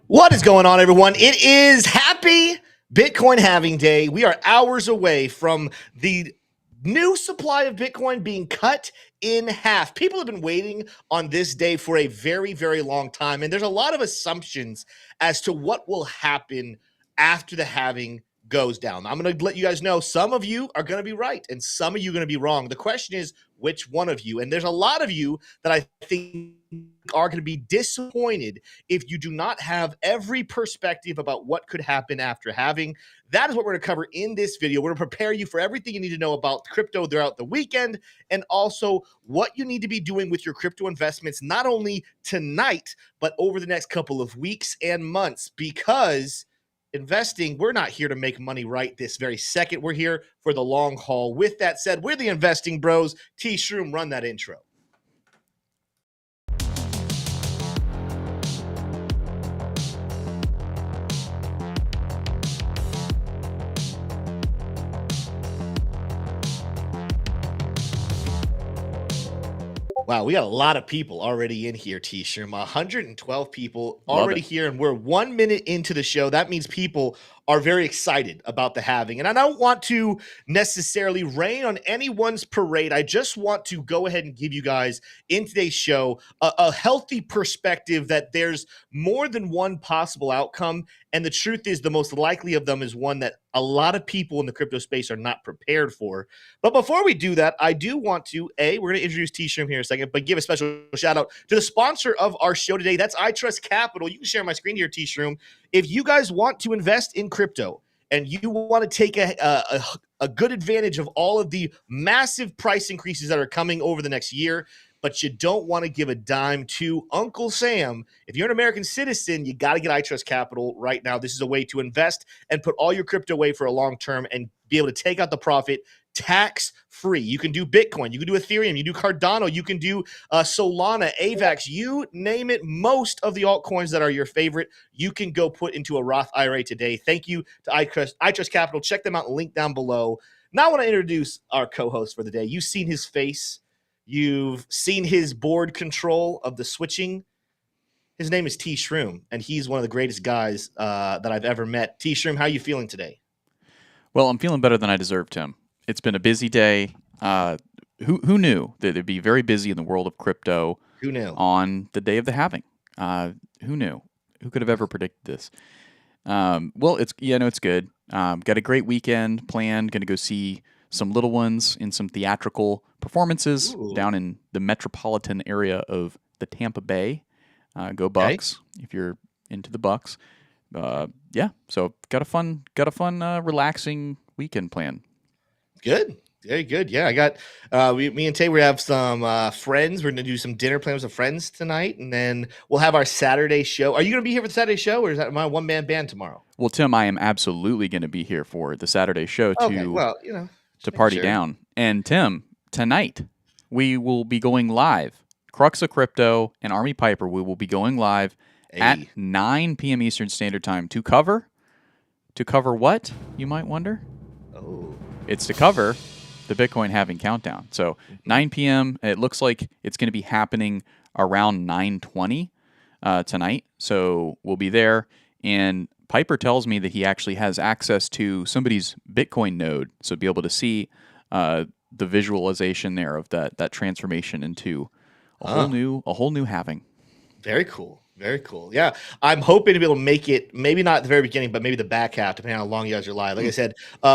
What is going on, everyone? It is happy Bitcoin halving day. We are hours away from the new supply of Bitcoin being cut in half. People have been waiting on this day for a very, very long time. And there's a lot of assumptions as to what will happen after the halving goes down. I'm going to let you guys know some of you are going to be right and some of you are going to be wrong. The question is, which one of you? And there's a lot of you that I think are going to be disappointed if you do not have every perspective about what could happen after halving. That is what we're going to cover in this video. We're going to prepare you for everything you need to know about crypto throughout the weekend and also what you need to be doing with your crypto investments, not only tonight, but over the next couple of weeks and months, because investing, we're not here to make money right this very second. We're here for the long haul. With that said, we're the investing bros. T Shroom, run that intro. Wow, we got a lot of people already in here, T-Shroom. 112 people already here, and we're 1 minute into the show. That means people are very excited about the halving. And I don't want to necessarily rain on anyone's parade. I just want to go ahead and give you guys in today's show a healthy perspective that there's more than one possible outcome. And the truth is the most likely of them is one that a lot of people in the crypto space are not prepared for. But before we do that, I do want to, we're going to introduce T-Shroom here in a second, but give a special shout out to the sponsor of our show today. That's iTrust Capital. You can share my screen here, T-Shroom. If you guys want to invest in crypto and you want to take a good advantage of all of the massive price increases that are coming over the next year, but you don't want to give a dime to Uncle Sam, if you're an American citizen, you got to get iTrust Capital right now. This is a way to invest and put all your crypto away for a long term and be able to take out the profit tax-free. You can do Bitcoin, you can do Ethereum, you do Cardano, you can do Solana, AVAX, you name it. Most of the altcoins that are your favorite, you can go put into a Roth IRA today. Thank you to iTrust Capital. Check them out, link down below. Now I want to introduce our co-host for the day. You've seen his face. You've seen his board control of the switching. His name is T Shroom, and he's one of the greatest guys that I've ever met. T Shroom, how are you feeling today? Well, I'm feeling better than I deserve, Tim. It's been a busy day. Who knew that it'd be very busy in the world of crypto? Who knew? On the day of the halving? Who knew? Who could have ever predicted this? Well, it's good. Got a great weekend planned. Going to go see some little ones in some theatrical performances down in the metropolitan area of the Tampa Bay. Go Bucks if you're into the Bucks. Yeah, so got a fun, relaxing weekend plan. Good, very good. Yeah, I got me and Tay. We have some friends. We're gonna do some dinner plans with friends tonight, and then we'll have our Saturday show. Are you gonna be here for the Saturday show, or is that my one-man band tomorrow? Well, Tim, I am absolutely gonna be here for the Saturday show to party down. And Tim, tonight we will be going live. Crux of Crypto and Army Piper. We will be going live at 9 p.m. Eastern Standard Time to cover what, you might wonder? Oh. It's to cover the Bitcoin halving countdown. So 9 p.m., it looks like it's going to be happening around 9:20 tonight. So we'll be there. And Piper tells me that he actually has access to somebody's Bitcoin node. So be able to see the visualization there of that transformation into a whole new halving. Very cool. Very cool. Yeah. I'm hoping to be able to make it, maybe not at the very beginning, but maybe the back half, depending on how long you guys are live. Like I said,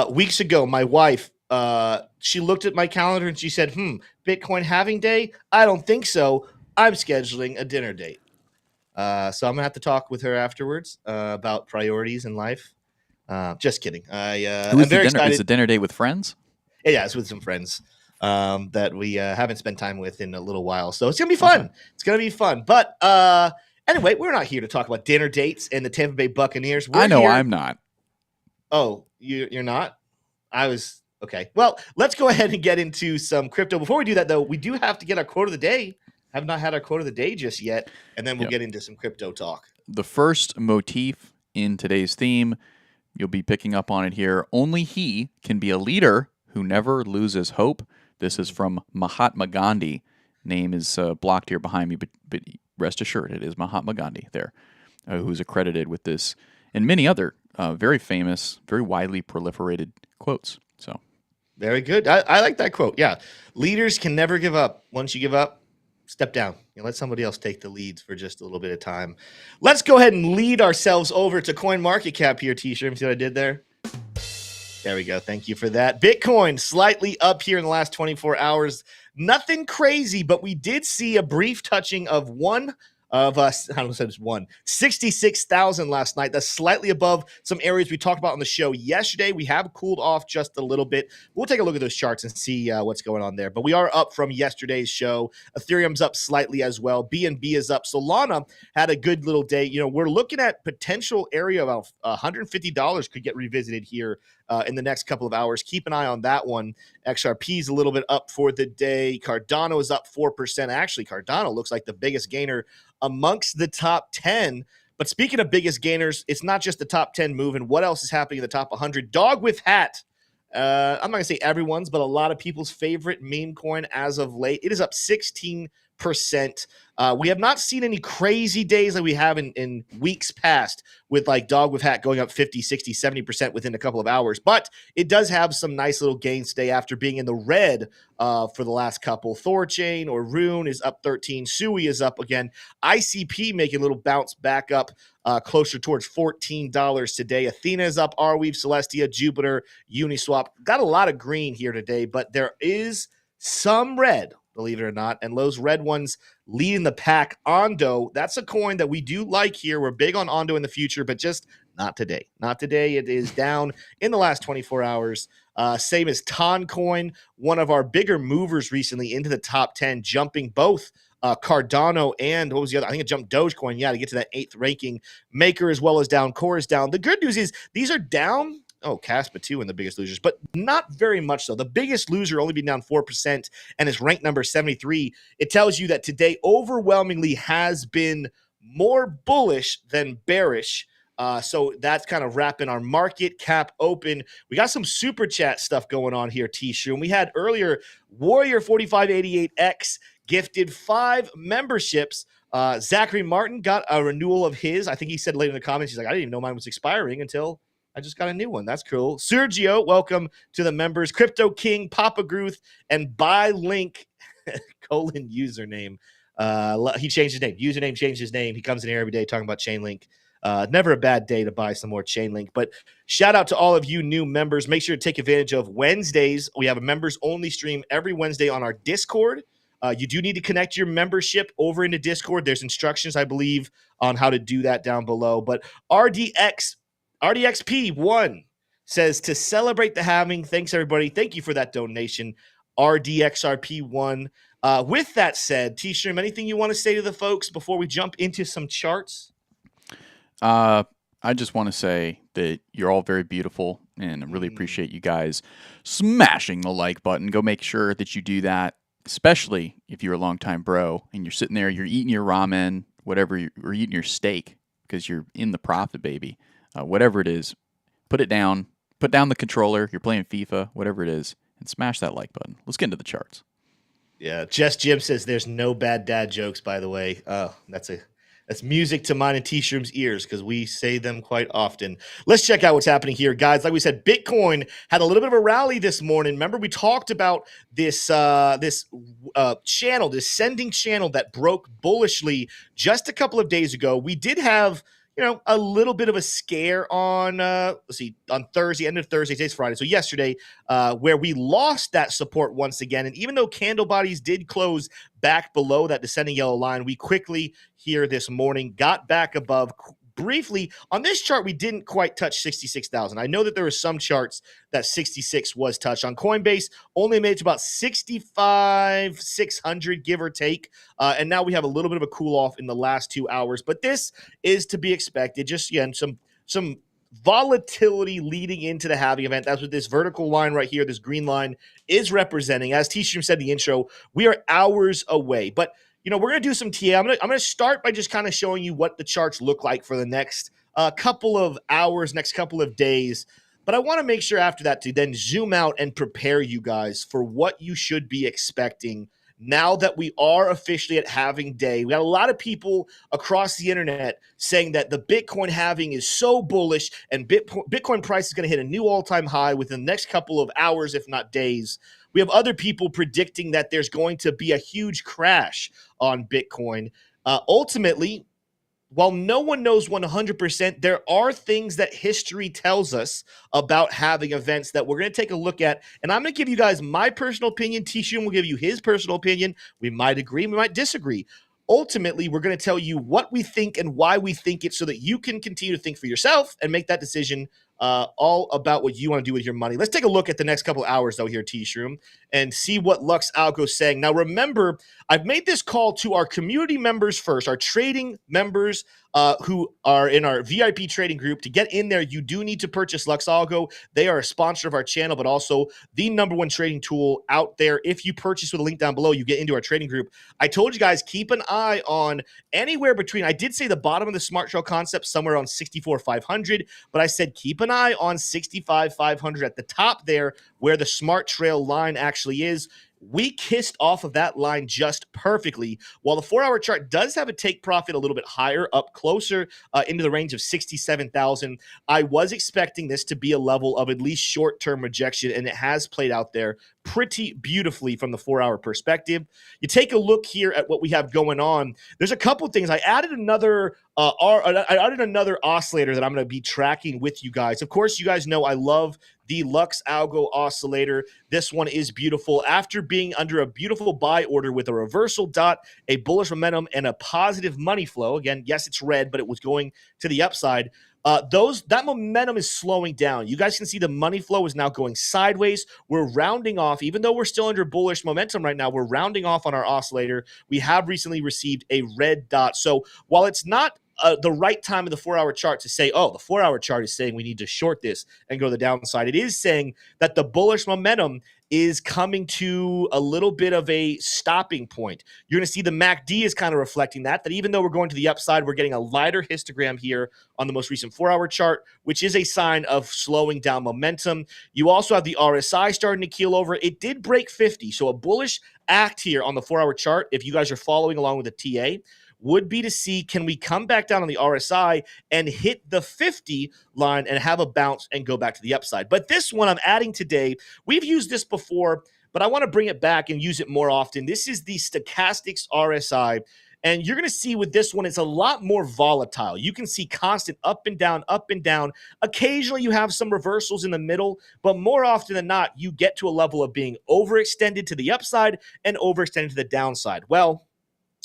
weeks ago, my wife, she looked at my calendar and she said, Bitcoin halving day? I don't think so. I'm scheduling a dinner date. So I'm going to have to talk with her afterwards about priorities in life. Just kidding. I'm very excited. Is the dinner date with friends? Yeah, it's with some friends that we haven't spent time with in a little while. So it's going to be fun. Okay. It's going to be fun. But anyway, we're not here to talk about dinner dates and the Tampa Bay Buccaneers. I'm not. Oh, you're not? I was. Okay. Well, let's go ahead and get into some crypto. Before we do that, though, we do have to get our quote of the day. Have not had our quote of the day just yet. And then we'll get into some crypto talk. The first motif in today's theme, you'll be picking up on it here. Only he can be a leader who never loses hope. This is from Mahatma Gandhi. Name is blocked here behind me, but rest assured, it is Mahatma Gandhi there. who's accredited with this, and many other very famous, very widely proliferated quotes. So very good. I like that quote. Yeah, leaders can never give up. Once you give up, step down. Let somebody else take the leads for just a little bit of time. Let's go ahead and lead ourselves over to CoinMarketCap here, T-shirt. See what I did there? There we go. Thank you for that. Bitcoin slightly up here in the last 24 hours. Nothing crazy, but we did see a brief touching of one of us. I don't know if it's one 66,000 last night. That's slightly above some areas we talked about on the show yesterday. We have cooled off just a little bit. We'll take a look at those charts and see what's going on there. But we are up from yesterday's show. Ethereum's up slightly as well. BNB is up. Solana had a good little day. We're looking at potential area of $150 could get revisited here in the next couple of hours. Keep an eye on that one. XRP is a little bit up for the day. Cardano is up 4%. Actually, Cardano looks like the biggest gainer amongst the top 10. But speaking of biggest gainers, it's not just the top 10 moving. What else is happening in the top 100? Dog with hat. I'm not going to say everyone's, but a lot of people's favorite meme coin as of late. It is up 16%. We have not seen any crazy days like we have in weeks past with like Dog with Hat going up 50, 60, 70% within a couple of hours. But it does have some nice little gains today after being in the red for the last couple. Thorchain or Rune is up 13. Sui is up again. ICP making a little bounce back up closer towards $14 today. Athena is up. Arweave, Celestia, Jupiter, Uniswap. Got a lot of green here today, but there is some red, believe it or not, and those red ones leading the pack. Ondo, that's a coin that we do like here. We're big on Ondo in the future, but just not today. Not today. It is down in the last 24 hours. Same as Toncoin, one of our bigger movers recently into the top 10, jumping both Cardano and what was the other? I think it jumped Dogecoin, to get to that 8th ranking. Maker as well as down. Core is down. The good news is these are down. Oh, Caspa too, and the biggest losers, but not very much so. The biggest loser only being down 4% and is ranked number 73. It tells you that today overwhelmingly has been more bullish than bearish. So that's kind of wrapping our market cap open. We got some super chat stuff going on here, T-Shrew. And we had earlier Warrior 4588X gifted 5 memberships. Zachary Martin got a renewal of his. I think he said later in the comments, he's like, I didn't even know mine was expiring until I just got a new one. That's cool. Sergio, welcome to the members. Crypto King, Papa Gruth, and Buy Link username. He changed his name. Username changed his name. He comes in here every day talking about Chainlink. Never a bad day to buy some more Chainlink. But shout out to all of you new members. Make sure to take advantage of Wednesdays. We have a members only stream every Wednesday on our Discord. You do need to connect your membership over into Discord. There's instructions, I believe, on how to do that down below. But RDXP1 says to celebrate the halving. Thanks, everybody. Thank you for that donation. RDXRP1. With that said, T-Shrew, anything you want to say to the folks before we jump into some charts? I just want to say that you're all very beautiful, and I really appreciate you guys smashing the like button. Go make sure that you do that, especially if you're a longtime bro and you're sitting there, you're eating your ramen, whatever, or eating your steak because you're in the profit, baby. Whatever it is, put it down. Put down the controller. You're playing FIFA, whatever it is, and smash that like button. Let's get into the charts. Yeah, Jess Jim says there's no bad dad jokes, by the way. Oh, that's music to mine and T-Shroom's ears because we say them quite often. Let's check out what's happening here, guys. Like we said, Bitcoin had a little bit of a rally this morning. Remember, we talked about this channel, this sending channel that broke bullishly just a couple of days ago. We did have a little bit of a scare on, on Thursday, end of Thursday, today's Friday, so yesterday, where we lost that support once again. And even though candle bodies did close back below that descending yellow line, we quickly here this morning got back above. Briefly, on this chart, we didn't quite touch 66,000. I know that there were some charts that 66 was touched. On Coinbase, only made it to about 65,600, give or take. And now we have a little bit of a cool off in the last 2 hours. But this is to be expected. Just, again, some volatility leading into the halving event. That's what this vertical line right here, this green line, is representing. As T-Stream said in the intro, we are hours away. But we're going to do some TA. I'm going to start by just kind of showing you what the charts look like for the next couple of hours, next couple of days. But I want to make sure after that to then zoom out and prepare you guys for what you should be expecting now that we are officially at halving day. We got a lot of people across the internet saying that the Bitcoin halving is so bullish and Bitcoin price is going to hit a new all-time high within the next couple of hours, if not days. We have other people predicting that there's going to be a huge crash on Bitcoin. Ultimately, while no one knows 100%, there are things that history tells us about halving events that we're going to take a look at. And I'm going to give you guys my personal opinion. T-Shun will give you his personal opinion. We might agree, we might disagree. Ultimately, we're going to tell you what we think and why we think it so that you can continue to think for yourself and make that decision all about what you want to do with your money. Let's take a look at the next couple of hours, though, here, T-Shroom, and see what Lux Algo is saying. Now, remember, I've made this call to our community members first, our trading members who are in our VIP trading group. To get in there, you do need to purchase Lux Algo. They are a sponsor of our channel, but also the #1 trading tool out there. If you purchase with a link down below, you get into our trading group. I told you guys, keep an eye on anywhere between, I did say the bottom of the smart trail concept somewhere on 64,500, but I said keep an eye on 65,500 at the top there where the smart trail line actually is. We kissed off of that line just perfectly. While the 4-hour chart does have a take profit a little bit higher, up closer into the range of 67,000, I was expecting this to be a level of at least short-term rejection, and it has played out there pretty beautifully from the 4-hour perspective. You take a look here at what we have going on. There's a couple things. I added another oscillator that I'm going to be tracking with you guys. Of course, you guys know I love the Lux Algo oscillator. This one is beautiful. After being under a beautiful buy order with a reversal dot, a bullish momentum, and a positive money flow. Again, yes, it's red, but it was going to the upside. That momentum is slowing down. You guys can see the money flow is now going sideways. We're rounding off, even though we're still under bullish momentum right now, we're rounding off on our oscillator. We have recently received a red dot. So while it's not the right time of the 4-hour chart to say, oh, the 4-hour chart is saying we need to short this and go to the downside, it is saying that the bullish momentum is coming to a little bit of a stopping point. You're going to see the MACD is kind of reflecting that even though we're going to the upside, we're getting a lighter histogram here on the most recent 4-hour chart, which is a sign of slowing down momentum. You also have the RSI starting to keel over. It did break 50, so a bullish act here on the 4-hour chart, if you guys are following along with the TA, would be to see, can we come back down on the RSI and hit the 50 line and have a bounce and go back to the upside. But this one I'm adding today, we've used this before, but I want to bring it back and use it more often. This is the Stochastics RSI. And you're going to see with this one, it's a lot more volatile. You can see constant up and down, up and down. Occasionally, you have some reversals in the middle, but more often than not, you get to a level of being overextended to the upside and overextended to the downside. Well,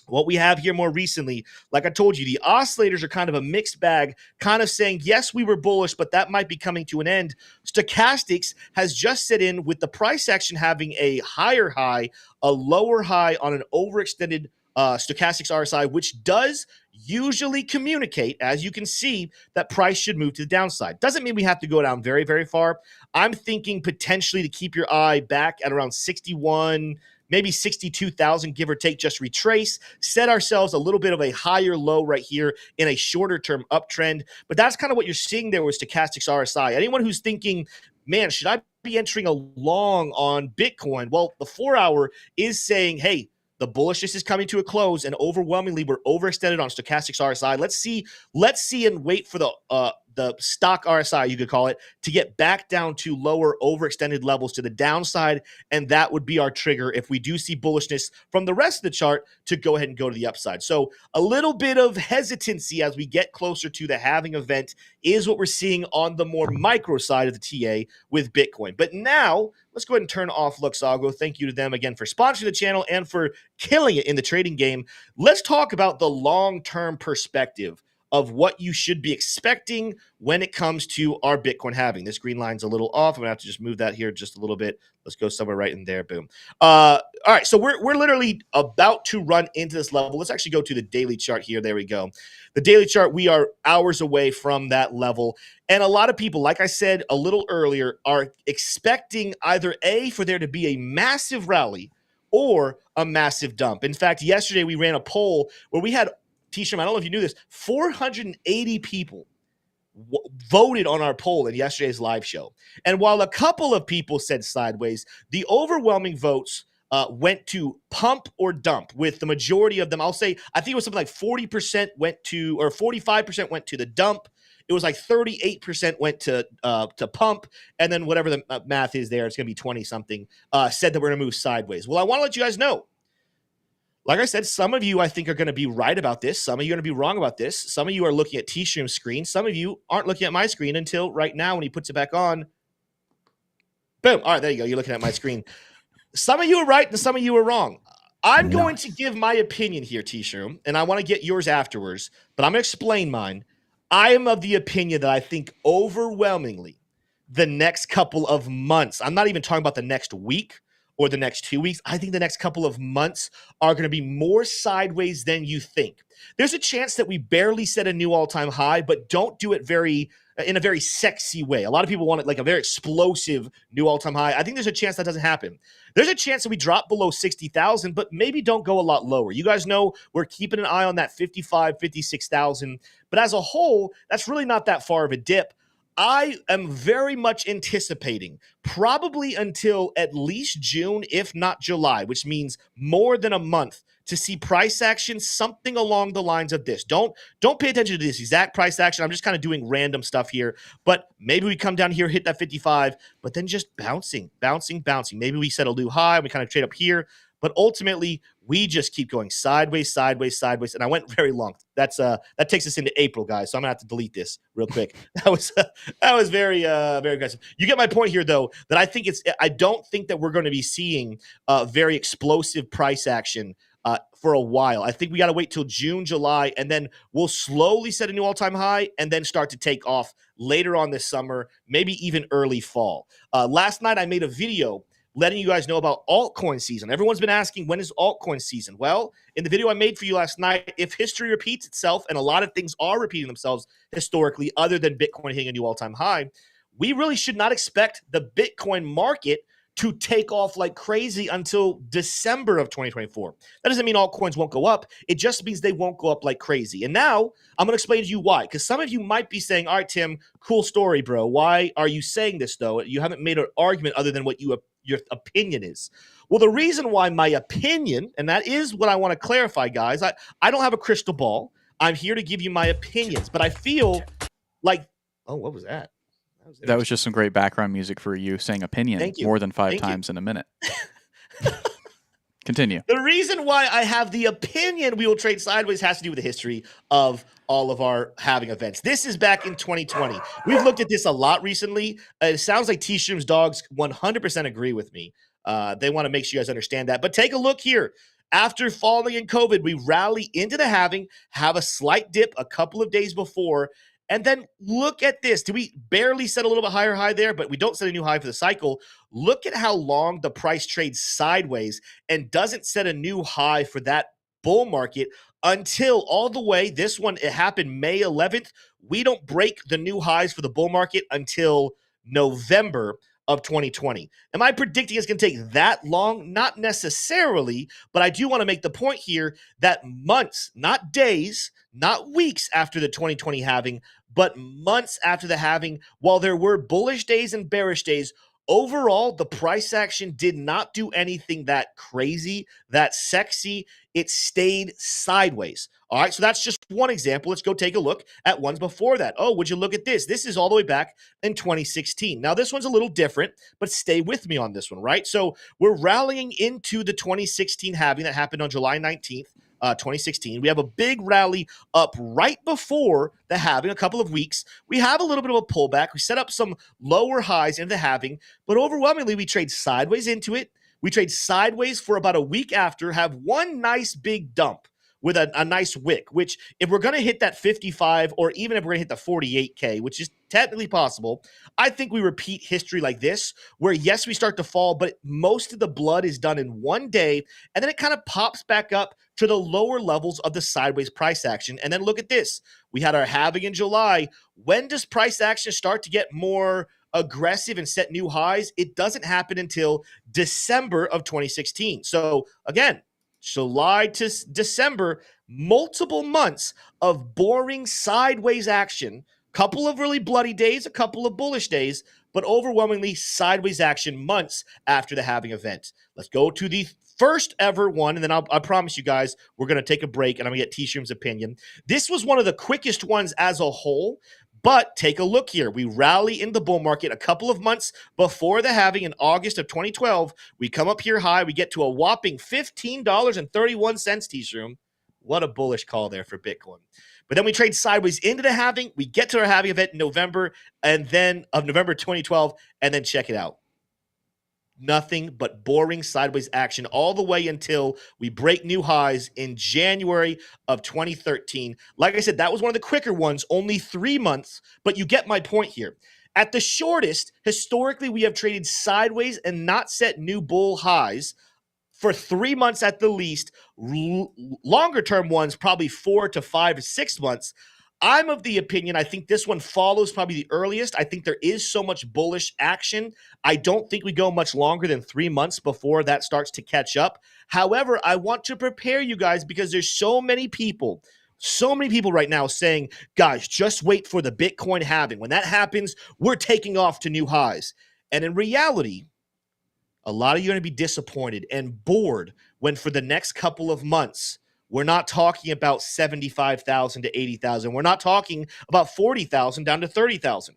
what we have here more recently, like I told you, the oscillators are kind of a mixed bag, kind of saying, yes, we were bullish, but that might be coming to an end. Stochastics has just set in with the price action having a higher high, a lower high on an overextended Stochastics RSI, which does usually communicate, as you can see, that price should move to the downside. Doesn't mean we have to go down very, very far. I'm thinking potentially to keep your eye back at around 61, maybe 62,000, give or take, just retrace, set ourselves a little bit of a higher low right here in a shorter term uptrend. But that's kind of what you're seeing there with Stochastics RSI. Anyone who's thinking, man, should I be entering a long on Bitcoin? Well, the 4-hour is saying, hey, the bullishness is coming to a close, and overwhelmingly we're overextended on Stochastics RSI. Let's see and wait for the stock RSI, you could call it, to get back down to lower overextended levels to the downside, and that would be our trigger if we do see bullishness from the rest of the chart to go ahead and go to the upside. So a little bit of hesitancy as we get closer to the halving event is what we're seeing on the more micro side of the TA with Bitcoin. But now let's go ahead and turn off Lux Algo. Thank you to them again for sponsoring the channel and for killing it in the trading game. Let's talk about the long-term perspective of what you should be expecting when it comes to our Bitcoin halving. This green line's a little off. I'm gonna have to just move that here just a little bit. Let's go somewhere right in there. Boom. All right, so we're literally about to run into this level. Let's actually go to the daily chart here. There we go. The daily chart, we are hours away from that level. And a lot of people, like I said a little earlier, are expecting either A, for there to be a massive rally or a massive dump. In fact, yesterday we ran a poll where we had, T-Shum, I don't know if you knew this, 480 people voted on our poll in yesterday's live show. And while a couple of people said sideways, the overwhelming votes went to pump or dump, with the majority of them, I'll say, I think it was something like 40% went to, or 45% went to the dump. It was like 38% went to pump, and then whatever the math is there, it's going to be 20 something, said that we're going to move sideways. Well, I want to let you guys know, like I said, some of you I think are going to be right about this. Some of you are going to be wrong about this. Some of you are looking at T-Stream's screen. Some of you aren't looking at my screen until right now when he puts it back on. Boom. All right, there you go. You're looking at my screen. Some of you are right and some of you are wrong. I'm going to give my opinion here, T-Shroom, and I want to get yours afterwards, but I'm going to explain mine. I am of the opinion that I think overwhelmingly the next couple of months, I'm not even talking about the next week or the next 2 weeks. I think the next couple of months are going to be more sideways than you think. There's a chance that we barely set a new all-time high, but don't do it in a very sexy way. A lot of people want it like a very explosive new all-time high. I think there's a chance that doesn't happen. There's a chance that we drop below 60,000, but maybe don't go a lot lower. You guys know we're keeping an eye on that 55, 56,000. But as a whole, that's really not that far of a dip. I am very much anticipating probably until at least June, if not July, which means more than a month, to see price action something along the lines of this. Don't pay attention to this exact price action. I'm just kind of doing random stuff here, but maybe we come down here, hit that 55, but then just bouncing. Maybe we set a new high, we kind of trade up here, but ultimately we just keep going sideways. And I went very long. That takes us into April, guys. So I'm gonna have to delete this real quick. That was very aggressive. You get my point here, though, that I don't think that we're going to be seeing very explosive price action for a while. I think we got to wait till June, July, and then we'll slowly set a new all-time high and then start to take off later on this summer, maybe even early fall. Last night I made a video letting you guys know about altcoin season. Everyone's been asking, when is altcoin season? Well, in the video I made for you last night, if history repeats itself, and a lot of things are repeating themselves historically other than Bitcoin hitting a new all-time high, we really should not expect the Bitcoin market to take off like crazy until December of 2024. That doesn't mean altcoins won't go up. It just means they won't go up like crazy. And now I'm going to explain to you why, because some of you might be saying, all right, Tim, cool story, bro. Why are you saying this, though? You haven't made an argument other than what your opinion is. Well, the reason why my opinion, and that is what I want to clarify, guys, I don't have a crystal ball. I'm here to give you my opinions, but I feel like, oh, what was that? That was just some great background music for you saying opinion more than five times in a minute. Continue. The reason why I have the opinion we will trade sideways has to do with the history of all of our halving events. This is back in 2020. We've looked at this a lot recently. It sounds like T-Stream's dogs 100% agree with me. They want to make sure you guys understand that. But take a look here. After falling in COVID, we rally into the halving, have a slight dip a couple of days before, and then look at this. Do we barely set a little bit higher high there, but we don't set a new high for the cycle? Look at how long the price trades sideways and doesn't set a new high for that bull market until all the way. This one, it happened May 11th. We don't break the new highs for the bull market until November of 2020. Am I predicting it's going to take that long? Not necessarily, but I do want to make the point here that months, not days, not weeks after the 2020 halving, but months after the halving, while there were bullish days and bearish days, overall, the price action did not do anything that crazy, that sexy. It stayed sideways. All right, so that's just one example. Let's go take a look at ones before that. Oh, would you look at this? This is all the way back in 2016. Now, this one's a little different, but stay with me on this one, right? So we're rallying into the 2016 halving that happened on July 19th. 2016. We have a big rally up right before the halving, a couple of weeks. We have a little bit of a pullback. We set up some lower highs into the halving, but overwhelmingly, we trade sideways into it. We trade sideways for about a week after, have one nice big dump with a nice wick, which if we're going to hit that 55, or even if we're going to hit the 48K, which is technically possible, I think we repeat history like this, where yes, we start to fall, but most of the blood is done in one day, and then it kind of pops back up to the lower levels of the sideways price action. And then look at this. We had our halving in July. When does price action start to get more aggressive and set new highs? It doesn't happen until December of 2016. So again, July to December, multiple months of boring sideways action Couple of really bloody days, a couple of bullish days, but overwhelmingly sideways action months after the halving event. Let's go to the first ever one, and then I promise you guys we're going to take a break, and I'm going to get T-Shroom's opinion. This was one of the quickest ones as a whole, but take a look here. We rally in the bull market a couple of months before the halving in August of 2012. We come up here high. We get to a whopping $15.31, T-Shroom. What a bullish call there for Bitcoin. But then we trade sideways into the halving. We get to our halving event in November of November 2012, and then check it out. Nothing but boring sideways action all the way until we break new highs in January of 2013. Like I said, that was one of the quicker ones, only 3 months, but you get my point here. At the shortest, historically, we have traded sideways and not set new bull highs for 3 months at the least. Longer term ones, probably 4 to 5 to 6 months. I'm of the opinion, I think this one follows probably the earliest. I think there is so much bullish action. I don't think we go much longer than 3 months before that starts to catch up. However, I want to prepare you guys because there's so many people right now saying, guys, just wait for the Bitcoin halving. When that happens, we're taking off to new highs. And in reality, a lot of you are going to be disappointed and bored when for the next couple of months, we're not talking about 75,000 to 80,000. We're not talking about 40,000 down to 30,000.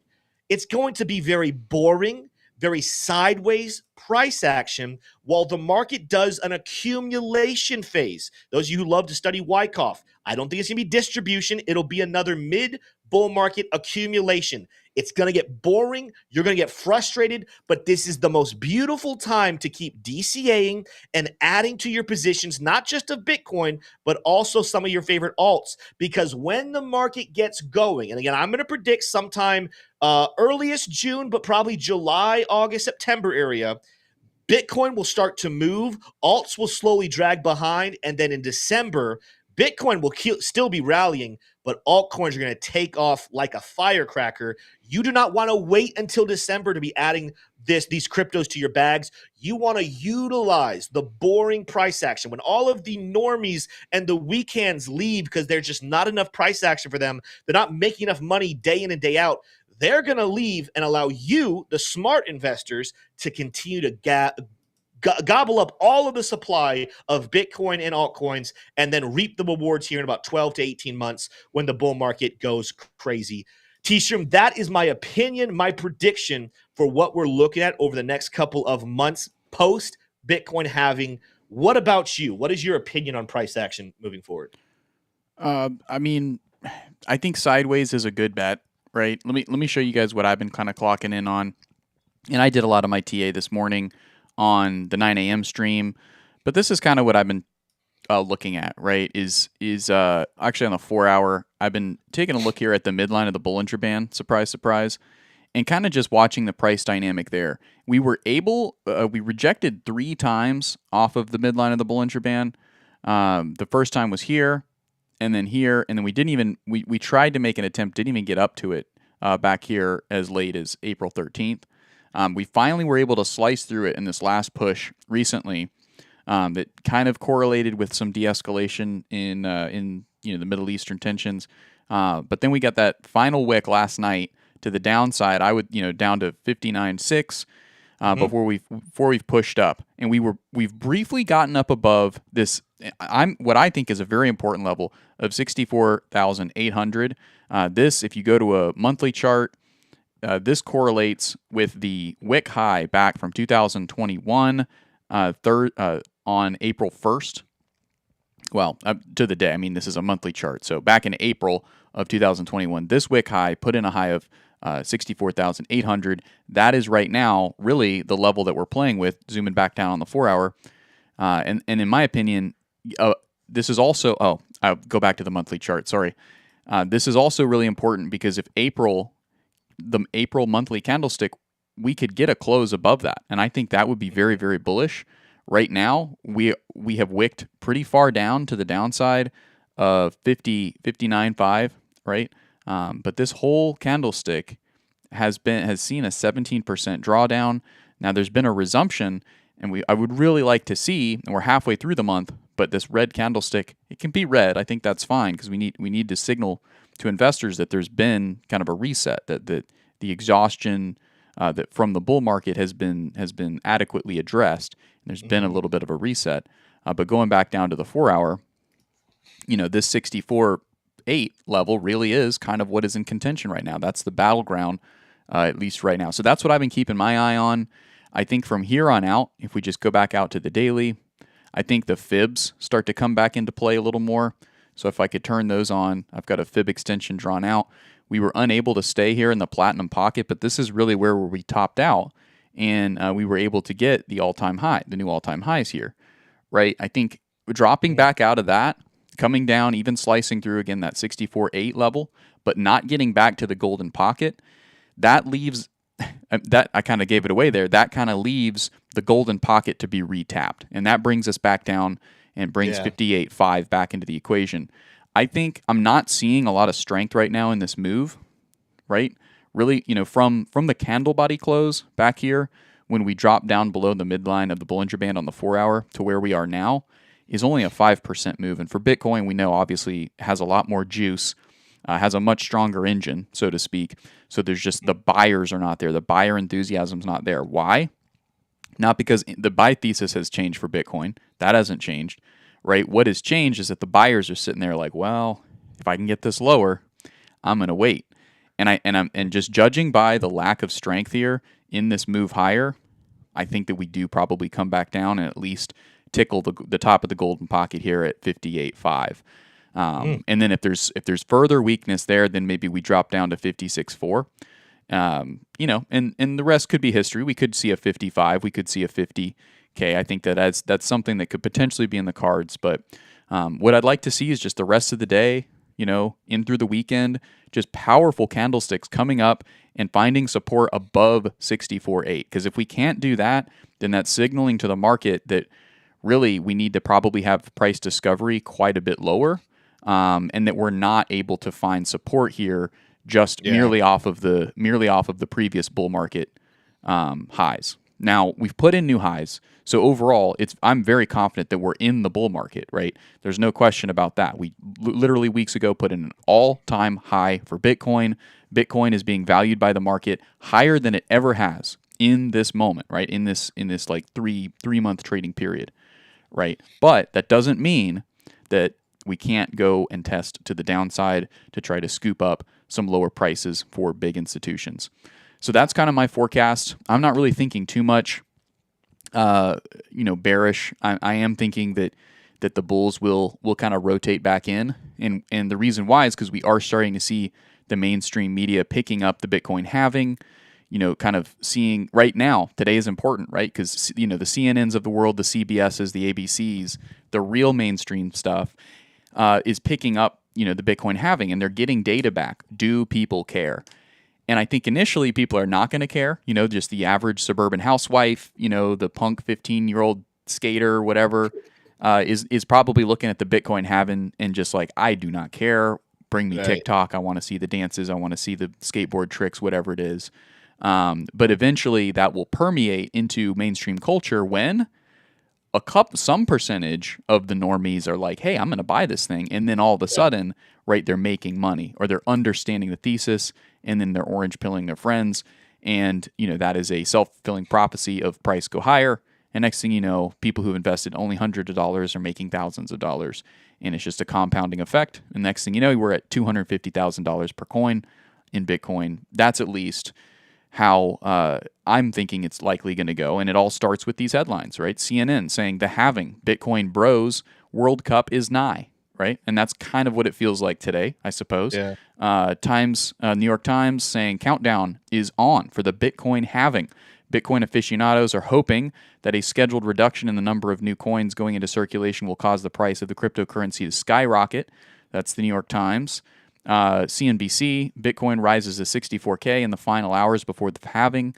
It's going to be very boring, very sideways price action while the market does an accumulation phase. Those of you who love to study Wyckoff, I don't think it's going to be distribution. It'll be another mid-bull market accumulation. It's going to get boring. You're going to get frustrated, but this is the most beautiful time to keep DCAing and adding to your positions, not just of Bitcoin, but also some of your favorite alts. Because when the market gets going, and again, I'm going to predict sometime earliest June, but probably July, August, September area, Bitcoin will start to move. Alts will slowly drag behind. And then in December, Bitcoin will still be rallying, but altcoins are going to take off like a firecracker. You do not want to wait until December to be adding these cryptos to your bags. You want to utilize the boring price action. When all of the normies and the weekends leave because there's just not enough price action for them, they're not making enough money day in and day out, they're going to leave and allow you, the smart investors, to continue to gobble up all of the supply of Bitcoin and altcoins and then reap the rewards here in about 12 to 18 months when the bull market goes crazy. T-Shroom, that is my opinion, my prediction for what we're looking at over the next couple of months post Bitcoin halving. What about you? What is your opinion on price action moving forward? I mean, I think sideways is a good bet, right? Let me show you guys what I've been kind of clocking in on. And I did a lot of my TA this morning on the 9 a.m. stream, but this is kind of what I've been looking at, right? Is actually on the 4 hour, I've been taking a look here at the midline of the Bollinger Band, surprise, surprise, and kind of just watching the price dynamic there. We were able, we rejected 3 times off of the midline of the Bollinger Band. The first time was here, and then we didn't even, we tried to make an attempt, didn't even get up to it back here as late as April 13th. We finally were able to slice through it in this last push recently. That kind of correlated with some de-escalation in the Middle Eastern tensions. But then we got that final wick last night to the downside. I would down to 59.6 before we've pushed up, and we've briefly gotten up above this. What I think is a very important level of 64,800. This, if you go to a monthly chart. This correlates with the wick high back from 2021 on April 1st. Well, to the day. I mean, this is a monthly chart. So back in April of 2021, this wick high put in a high of 64,800. That is right now really the level that we're playing with, zooming back down on the 4 hour. And in my opinion, this is also, I'll go back to the monthly chart. Sorry. This is also really important because if the April monthly candlestick, we could get a close above that. And I think that would be very, very bullish. Right now, we have wicked pretty far down to the downside of 59.5, right? But this whole candlestick has seen a 17% drawdown. Now there's been a resumption, and I would really like to see, and we're halfway through the month, but this red candlestick, it can be red. I think that's fine because we need to signal to investors that there's been kind of a reset, that the exhaustion that from the bull market has been adequately addressed. And there's been a little bit of a reset. But going back down to the 4-hour, this 64.8 level really is kind of what is in contention right now. That's the battleground, at least right now. So that's what I've been keeping my eye on. I think from here on out, if we just go back out to the daily, I think the fibs start to come back into play a little more. So if I could turn those on, I've got a fib extension drawn out. We were unable to stay here in the platinum pocket, but this is really where we topped out, and we were able to get the all-time high, the new all-time highs here, right? I think dropping back out of that, coming down, even slicing through again that 64.8 level, but not getting back to the golden pocket, that leaves that I kind of gave it away there. That kind of leaves the golden pocket to be retapped, and that brings us back down and brings 58.5 back into the equation. I think I'm not seeing a lot of strength right now in this move, right? Really, from the candle body close back here, when we drop down below the midline of the Bollinger Band on the 4-hour to where we are now, is only a 5% move. And for Bitcoin, we know obviously has a lot more juice, has a much stronger engine, so to speak. So there's just the buyers are not there. The buyer enthusiasm's not there. Why? Not because the buy thesis has changed for Bitcoin. That hasn't changed, right? What has changed is that the buyers are sitting there like, well, if I can get this lower, I'm going to wait. And just judging by the lack of strength here in this move higher, I think that we do probably come back down and at least tickle the top of the golden pocket here at 58.5. And then if there's further weakness there, then maybe we drop down to 56.4. And the rest could be history. We could see a 55. We could see a 50K. I think that's something that could potentially be in the cards. But what I'd like to see is just the rest of the day, in through the weekend, just powerful candlesticks coming up and finding support above 64.8. Because if we can't do that, then that's signaling to the market that really we need to probably have price discovery quite a bit lower. And that we're not able to find support here just merely off of the previous bull market highs. Now we've put in new highs, so overall, I'm very confident that we're in the bull market. Right? There's no question about that. We literally weeks ago put in an all-time high for Bitcoin. Bitcoin is being valued by the market higher than it ever has in this moment. Right? In this like 3-month trading period. Right? But that doesn't mean that we can't go and test to the downside to try to scoop up some lower prices for big institutions. So that's kind of my forecast. I'm not really thinking too much, bearish. I am thinking that the bulls will kind of rotate back in, and the reason why is because we are starting to see the mainstream media picking up the Bitcoin halving. Kind of seeing right now, today is important, right? Because, the CNNs of the world, the CBSs, the ABCs, the real mainstream stuff is picking up, the Bitcoin halving, and they're getting data back. Do people care? And I think initially people are not going to care, just the average suburban housewife, the punk 15-year-old skater, whatever, is probably looking at the Bitcoin halving and just like, I do not care. Bring me TikTok. I want to see the dances. I want to see the skateboard tricks, whatever it is. But eventually that will permeate into mainstream culture when some percentage of the normies are like, hey, I'm going to buy this thing. And then all of a sudden, right, they're making money or they're understanding the thesis and then they're orange pilling their friends. And, that is a self-fulfilling prophecy of price go higher. And next thing you know, people who've invested only hundreds of dollars are making thousands of dollars. And it's just a compounding effect. And next thing you know, we're at $250,000 per coin in Bitcoin. That's at least how I'm thinking it's likely going to go. And it all starts with these headlines, right? CNN saying the halving, Bitcoin BROZ World Cup is nigh, right? And that's kind of what it feels like today, I suppose. Yeah. New York Times saying countdown is on for the Bitcoin halving. Bitcoin aficionados are hoping that a scheduled reduction in the number of new coins going into circulation will cause the price of the cryptocurrency to skyrocket. That's the New York Times. CNBC, Bitcoin rises to 64K in the final hours before the halving.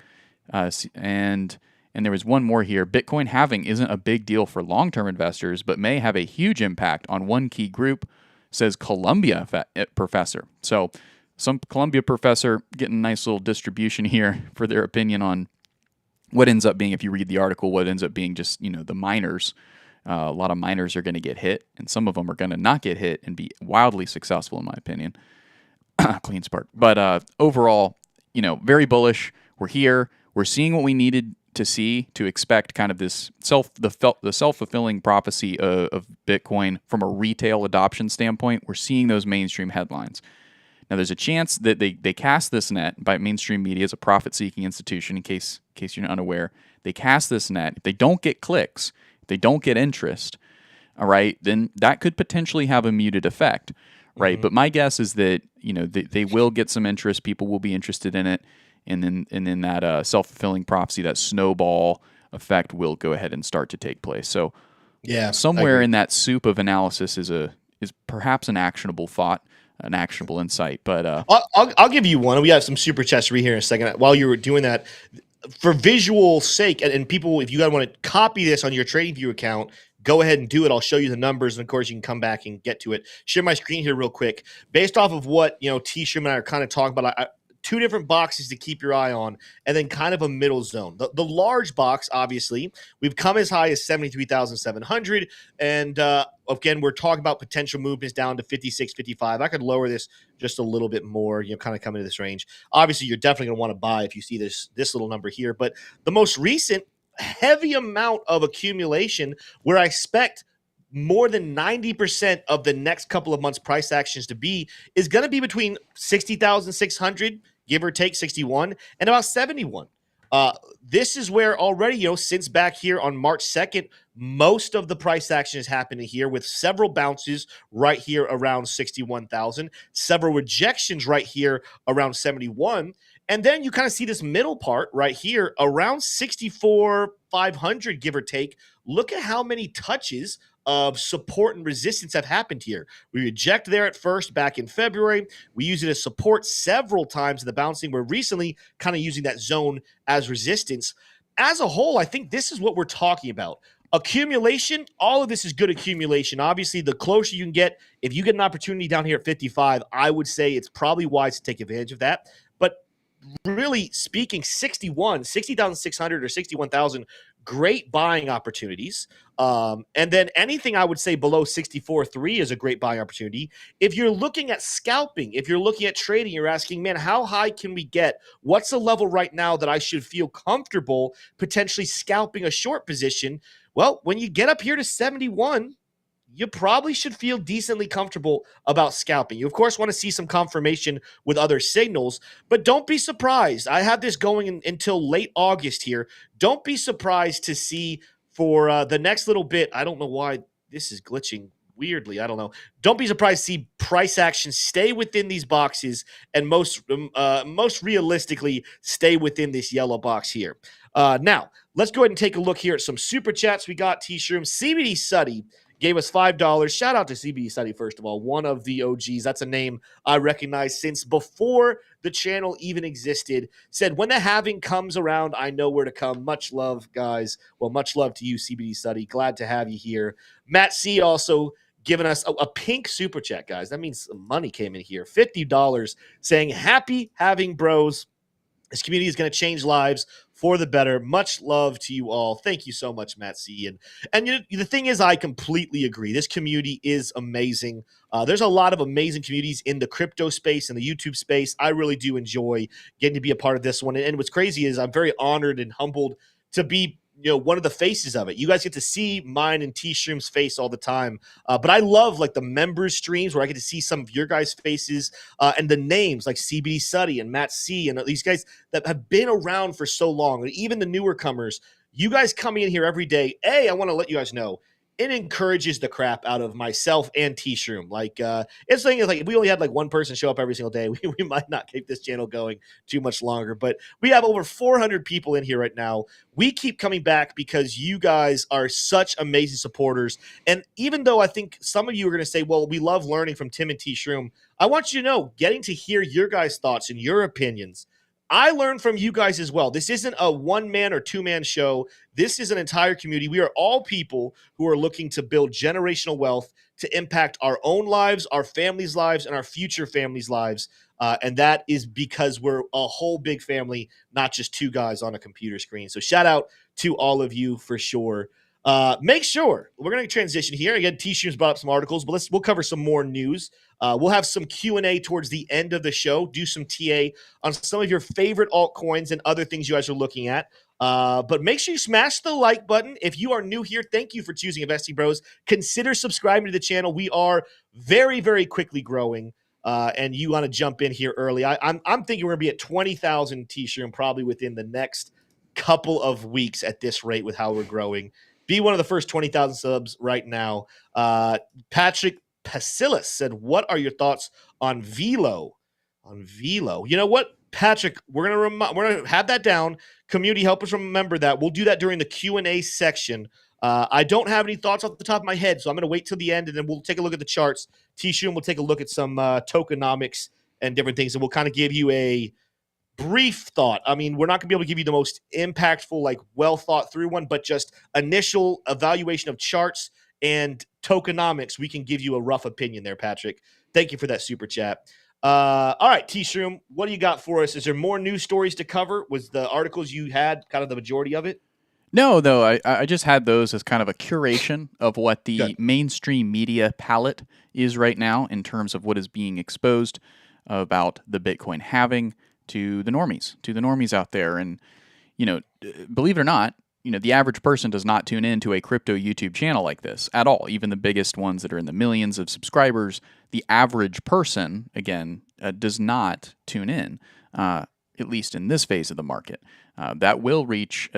And there was one more here. Bitcoin halving isn't a big deal for long-term investors, but may have a huge impact on one key group, says Columbia professor. So some Columbia professor getting a nice little distribution here for their opinion on what ends up being, if you read the article, what ends up being just, the miners. A lot of miners are going to get hit, and some of them are going to not get hit and be wildly successful, in my opinion. clean spark. But overall, very bullish. We're here. We're seeing what we needed to see to expect kind of this the self-fulfilling prophecy of Bitcoin from a retail adoption standpoint. We're seeing those mainstream headlines. Now, there's a chance that they cast this net by mainstream media as a profit-seeking institution. In case you're unaware, they cast this net. If they don't get clicks, if they don't get interest, all right, then that could potentially have a muted effect, right? Mm-hmm. But my guess is that they will get some interest. People will be interested in it, and then that self-fulfilling prophecy, that snowball effect, will go ahead and start to take place. So, yeah, somewhere in that soup of analysis is perhaps an actionable thought. An actionable insight, but I'll give you one. We have some super chats to read here in a second. While you were doing that, for visual sake, and people, if you guys want to copy this on your TradingView account, go ahead and do it. I'll show you the numbers, and of course, you can come back and get to it. Share my screen here real quick. Based off of what T-Shroom and I are kind of talking about, two different boxes to keep your eye on, and then kind of a middle zone. The large box, obviously, we've come as high as 73,700, and again, we're talking about potential movements down to 56, 55. I could lower this just a little bit more, kind of come into this range. Obviously, you're definitely going to want to buy if you see this little number here, but the most recent heavy amount of accumulation where I expect more than 90% of the next couple of months price actions to be is going to be between 60,600, give or take 61, and about 71. This is where already, since back here on March 2nd, most of the price action is happening here with several bounces right here around 61,000, several rejections right here around 71. And then you kind of see this middle part right here around 64,500, give or take. Look at how many touches of support and resistance have happened here. We reject there at first back in February. We use it as support several times in the bouncing. We're recently kind of using that zone as resistance. As a whole, I think this is what we're talking about. Accumulation, all of this is good accumulation. Obviously, the closer you can get, if you get an opportunity down here at 55, I would say it's probably wise to take advantage of that. But really speaking, 60,600 or 61,000, great buying opportunities. And then anything I would say below 64.3 is a great buying opportunity. If you're looking at scalping, if you're looking at trading, you're asking, man, how high can we get? What's the level right now that I should feel comfortable potentially scalping a short position? Well, when you get up here to 71, you probably should feel decently comfortable about scalping. You, of course, want to see some confirmation with other signals, but don't be surprised. I have this going until late August here. Don't be surprised to see for the next little bit. I don't know why this is glitching weirdly. I don't know. Don't be surprised to see price action stay within these boxes and most realistically stay within this yellow box here. Now, let's go ahead and take a look here at some super chats. We got T-Shroom, CBD Suddy gave us $5. Shout out to CBD Study, first of all, one of the OGs. That's a name I recognize since before the channel even existed. Said, when the halving comes around, I know where to come. Much love, guys. Well, much love to you, CBD Study. Glad to have you here. Matt C. also giving us a pink super chat, guys. That means some money came in here. $50 saying, happy having bros. This community is going to change lives for the better. Much love to you all. Thank you so much, Matt C. And the thing is, I completely agree. This community is amazing. There's a lot of amazing communities in the crypto space and the YouTube space. I really do enjoy getting to be a part of this one. And what's crazy is I'm very honored and humbled to be one of the faces of it. You guys get to see mine and T-Shroom's face all the time. But I love like the members streams where I get to see some of your guys' faces and the names like CBD Suddy and Matt C. and these guys that have been around for so long. And even the newer comers, you guys coming in here every day. I want to let you guys know, it encourages the crap out of myself and T-Shroom. Like, it's saying is like, if we only had like one person show up every single day, we might not keep this channel going too much longer. But we have over 400 people in here right now. We keep coming back because you guys are such amazing supporters. And even though I think some of you are going to say, well, we love learning from Tim and T-Shroom, I want you to know, getting to hear your guys' thoughts and your opinions, I learn from you guys as well. This isn't a one-man or two-man show. This is an entire community. We are all people who are looking to build generational wealth to impact our own lives, our families' lives, and our future families' lives. And that is because we're a whole big family, not just two guys on a computer screen. So shout out to all of you for sure. Make sure we're going to transition here. Again, T-Stream's brought up some articles, but we'll cover some more news. We'll have some Q&A towards the end of the show, do some TA on some of your favorite altcoins and other things you guys are looking at. But make sure you smash the like button. If you are new here, thank you for choosing Investing Bros. Consider subscribing to the channel. We are very, very quickly growing. And you want to jump in here early. I'm thinking we're going to be at 20,000 T-Stream probably within the next couple of weeks at this rate with how we're growing. Be one of the first 20,000 subs right now. Patrick Pasilis said, what are your thoughts on Velo? You know what, Patrick, we're gonna have that down. Community, help us remember that. We'll do that during the Q&A section. I don't have any thoughts off the top of my head, so I'm going to wait till the end, and then we'll take a look at the charts. T-Shroom will take a look at some tokenomics and different things, and we'll kind of give you a brief thought. I mean, we're not going to be able to give you the most impactful, like well thought through one, but just initial evaluation of charts and tokenomics. We can give you a rough opinion there, Patrick. Thank you for that super chat. All right, T-Shroom, what do you got for us? Is there more news stories to cover? Was the articles you had kind of the majority of it? No, though, I just had those as kind of a curation of what the Good. mainstream media palette is right now in terms of what is being exposed about the Bitcoin halving to the normies out there. And, believe it or not, the average person does not tune in to a crypto YouTube channel like this at all. Even the biggest ones that are in the millions of subscribers, the average person, again, does not tune in, at least in this phase of the market. That will reach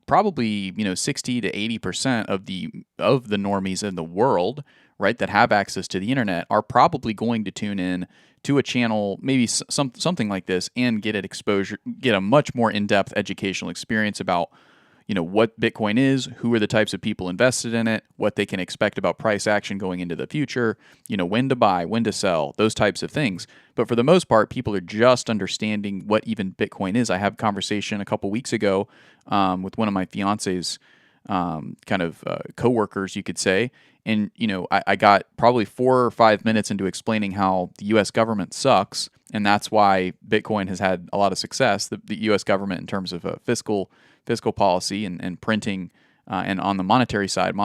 probably 60 to 80% of the normies in the world, right, that have access to the internet are probably going to tune in to a channel, maybe something like this, and get a much more in-depth educational experience about what Bitcoin is, who are the types of people invested in it, what they can expect about price action going into the future, when to buy, when to sell, those types of things. But for the most part, people are just understanding what even Bitcoin is. I had a conversation a couple weeks ago with one of my fiance's coworkers, you could say. And, I got probably 4 or 5 minutes into explaining how the U.S. government sucks, and that's why Bitcoin has had a lot of success, the U.S. government in terms of fiscal policy and printing, and on the monetary side,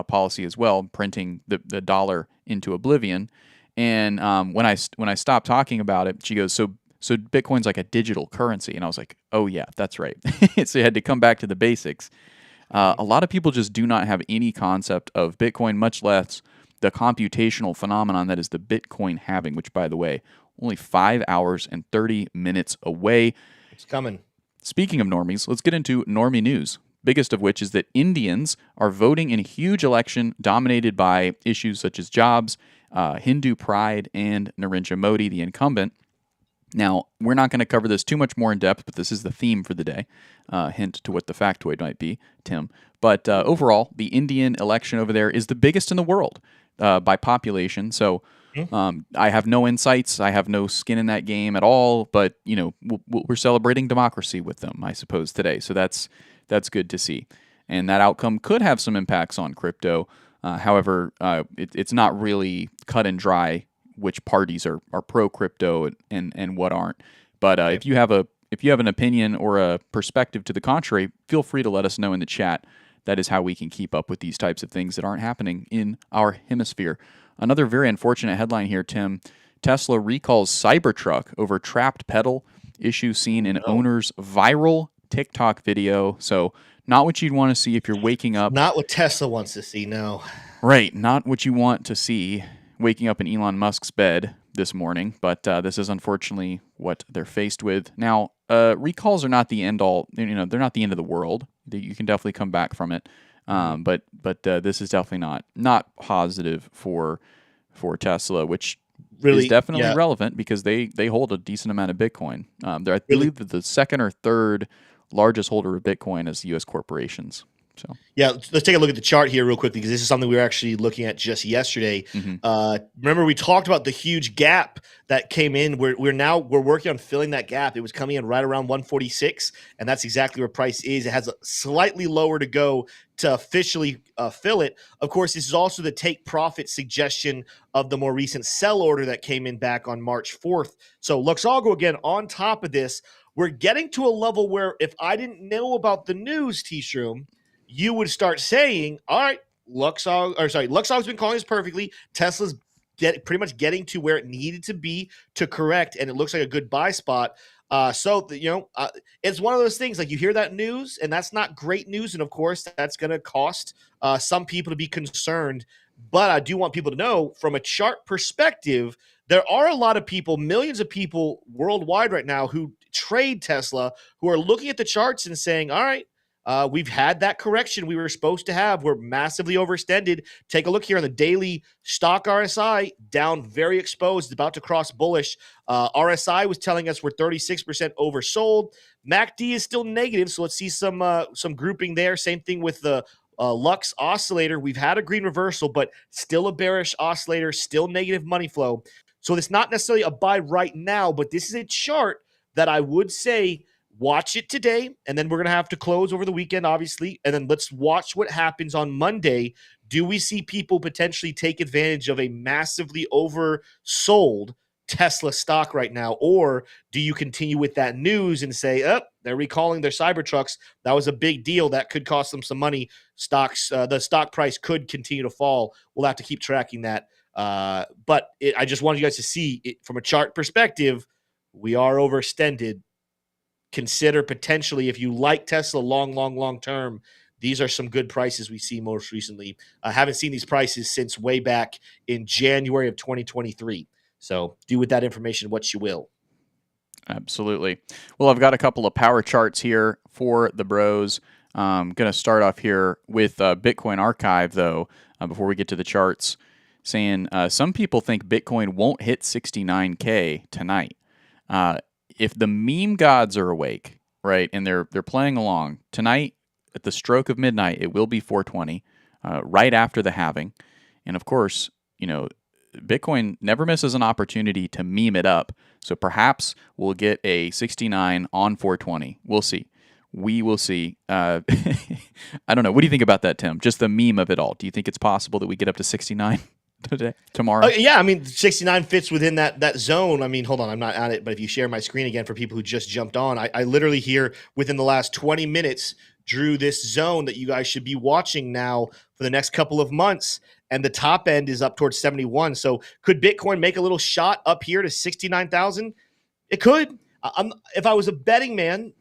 policy as well, printing the dollar into oblivion. And when I stopped talking about it, she goes, so Bitcoin's like a digital currency. And I was like, oh yeah, that's right. So you had to come back to the basics. A lot of people just do not have any concept of Bitcoin, much less the computational phenomenon that is the Bitcoin halving, which, by the way, only 5 hours and 30 minutes away. It's coming. Speaking of normies, let's get into normie news. Biggest of which is that Indians are voting in a huge election dominated by issues such as jobs, Hindu pride, and Narendra Modi, the incumbent. Now, we're not going to cover this too much more in depth, but this is the theme for the day. Hint to what the factoid might be, Tim. But overall, the Indian election over there is the biggest in the world by population. So I have no insights. I have no skin in that game at all. But we're celebrating democracy with them, I suppose, today. So that's good to see, and that outcome could have some impacts on crypto. However, it's not really cut and dry which parties are pro crypto and what aren't. But if you have an opinion or a perspective to the contrary, feel free to let us know in the chat. That is how we can keep up with these types of things that aren't happening in our hemisphere. Another very unfortunate headline here, Tim. Tesla recalls Cybertruck over trapped pedal, issue seen in owner's viral TikTok video. So not what you'd want to see if you're waking up. Not what Tesla wants to see, no. Right, not what you want to see waking up in Elon Musk's bed this morning, but this is unfortunately what they're faced with. Now, recalls are not the end all, they're not the end of the world. You can definitely come back from it. But this is definitely not positive for Tesla, which really is definitely relevant because they hold a decent amount of Bitcoin. I believe they're the second or third largest holder of Bitcoin as U.S. corporations. So yeah, let's take a look at the chart here real quickly because this is something we were actually looking at just yesterday. Remember, we talked about the huge gap that came in. We're working on filling that gap. It was coming in right around 146, and that's exactly where price is. It has a slightly lower to go to officially fill it. Of course, this is also the take profit suggestion of the more recent sell order that came in back on March 4th. So Luxalgo again on top of this. We're getting to a level where if I didn't know about the news, T-Shroom, you would start saying, all right, Luxog's been calling this perfectly. Tesla's pretty much getting to where it needed to be to correct, and it looks like a good buy spot. It's one of those things, like, you hear that news, and that's not great news, and of course that's going to cost some people to be concerned. But I do want people to know, from a chart perspective, there are a lot of people, millions of people worldwide right now, who trade Tesla, who are looking at the charts and saying, all right, we've had that correction we were supposed to have. We're massively overextended. Take a look here on the daily stock RSI, down, very exposed, about to cross bullish. RSI was telling us we're 36% oversold. MACD is still negative, so let's see some grouping there. Same thing with the Lux oscillator. We've had a green reversal, but still a bearish oscillator, still negative money flow. So it's not necessarily a buy right now, but this is a chart that I would say, watch it today, and then we're going to have to close over the weekend, obviously, and then let's watch what happens on Monday. Do we see people potentially take advantage of a massively oversold Tesla stock right now, or do you continue with that news and say, they're recalling their Cybertrucks? That was a big deal. That could cost them some money. The stock price could continue to fall. We'll have to keep tracking that. But I just wanted you guys to see it from a chart perspective. We are overextended. Consider potentially, if you like Tesla long term, these are some good prices we see most recently. I haven't seen these prices since way back in January of 2023. So do with that information what you will. Absolutely. Well, I've got a couple of power charts here for the bros. I'm going to start off here with Bitcoin Archive, though, before we get to the charts, saying some people think Bitcoin won't hit 69K tonight. If the meme gods are awake, right, and they're playing along tonight at the stroke of midnight, it will be 420, right after the halving, and of course, Bitcoin never misses an opportunity to meme it up. So perhaps we'll get a 69 on 420. We'll see. We will see. I don't know. What do you think about that, Tim? Just the meme of it all. Do you think it's possible that we get up to 69? Tomorrow? Yeah, I mean, 69 fits within that zone. I mean, hold on, I'm not at it, but if you share my screen again for people who just jumped on, I literally here within the last 20 minutes drew this zone that you guys should be watching now for the next couple of months, and the top end is up towards 71. So could Bitcoin make a little shot up here to 69,000? It could. If I was a betting man,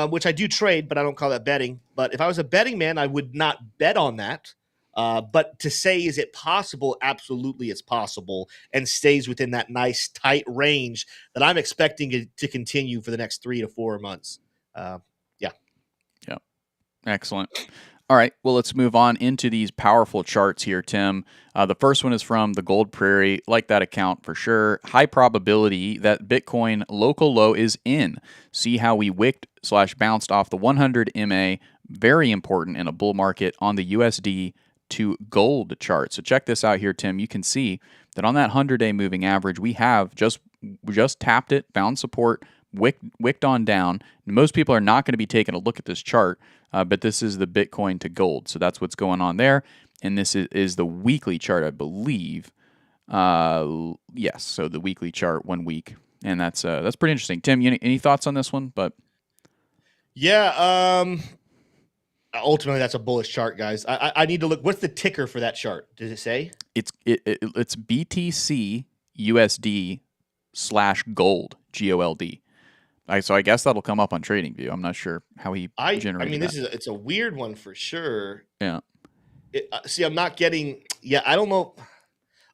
which I do trade, but I don't call that betting, but if I was a betting man, I would not bet on that. But to say, is it possible? Absolutely, it's possible, and stays within that nice tight range that I'm expecting it to continue for the next 3 to 4 months. Yeah. Excellent. All right. Well, let's move on into these powerful charts here, Tim. The first one is from the Gold Prairie. Like that account for sure. High probability that Bitcoin local low is in. See how we wicked/bounced off the 100 MA. Very important in a bull market on the USD to gold chart. So check this out here, Tim. You can see that on that 100-day moving average, we have just tapped it, found support, wicked on down. Most people are not going to be taking a look at this chart, but this is the Bitcoin to gold. So that's what's going on there. And this is the weekly chart, I believe. Yes, so the weekly chart, 1 week. And that's pretty interesting. Tim, any thoughts on this one? But yeah, ultimately, that's a bullish chart, guys. I need to look. What's the ticker for that chart? Does it say? It's BTC USD / gold, GOLD. So I guess that'll come up on TradingView. I'm not sure how he generated. I mean, that. it's a weird one for sure. Yeah. See, I'm not getting. Yeah, I don't know.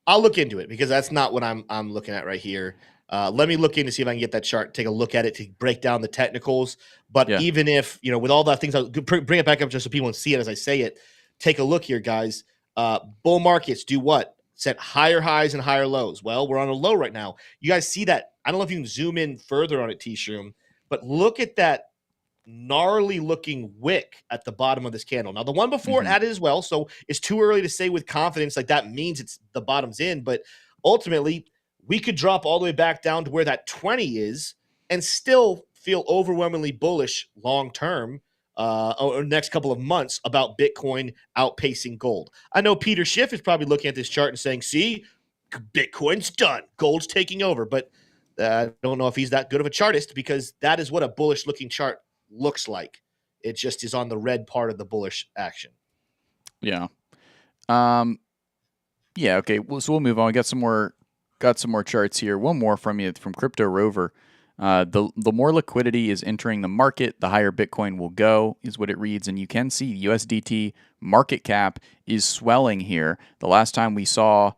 I'll look into it because that's not what I'm looking at right here. Let me look in to see if I can get that chart, take a look at it to break down the technicals. But even if, with all the things, I'll bring it back up just so people can see it as I say it. Take a look here, guys. Bull markets do what? Set higher highs and higher lows. Well, we're on a low right now. You guys see that? I don't know if you can zoom in further on it, T-Shroom, but look at that gnarly looking wick at the bottom of this candle. Now, the one before it had it as well, so it's too early to say with confidence like that means it's the bottom's in, but ultimately, we could drop all the way back down to where that 20 is and still feel overwhelmingly bullish long term or next couple of months about Bitcoin outpacing gold. I know Peter Schiff is probably looking at this chart and saying, see, Bitcoin's done. Gold's taking over. But I don't know if he's that good of a chartist because that is what a bullish looking chart looks like. It just is on the red part of the bullish action. Yeah. Yeah. Okay. Well, so we'll move on. We got some more charts here. One more from you from Crypto Rover. The more liquidity is entering the market, the higher Bitcoin will go, is what it reads. And you can see USDT market cap is swelling here. The last time we saw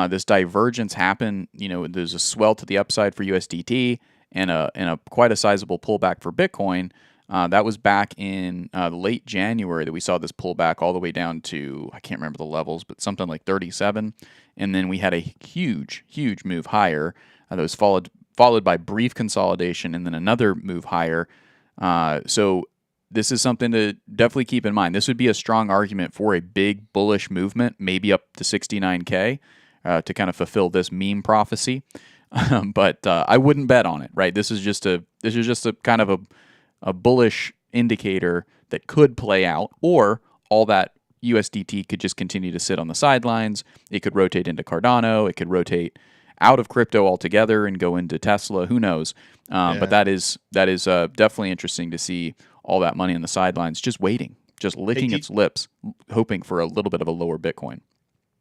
this divergence happen, there's a swell to the upside for USDT and a quite a sizable pullback for Bitcoin. That was back in late January that we saw this pullback all the way down to, I can't remember the levels, but something like 37. And then we had a huge move higher that was followed by brief consolidation and then another move higher. So this is something to definitely keep in mind. This would be a strong argument for a big bullish movement, maybe up to 69K to kind of fulfill this meme prophecy. But I wouldn't bet on it, right? This is just a kind of a bullish indicator that could play out, or all that USDT could just continue to sit on the sidelines. It could rotate into Cardano. It could rotate out of crypto altogether and go into Tesla. Who knows? But that is definitely interesting to see all that money on the sidelines, just waiting, just licking its lips, hoping for a little bit of a lower Bitcoin.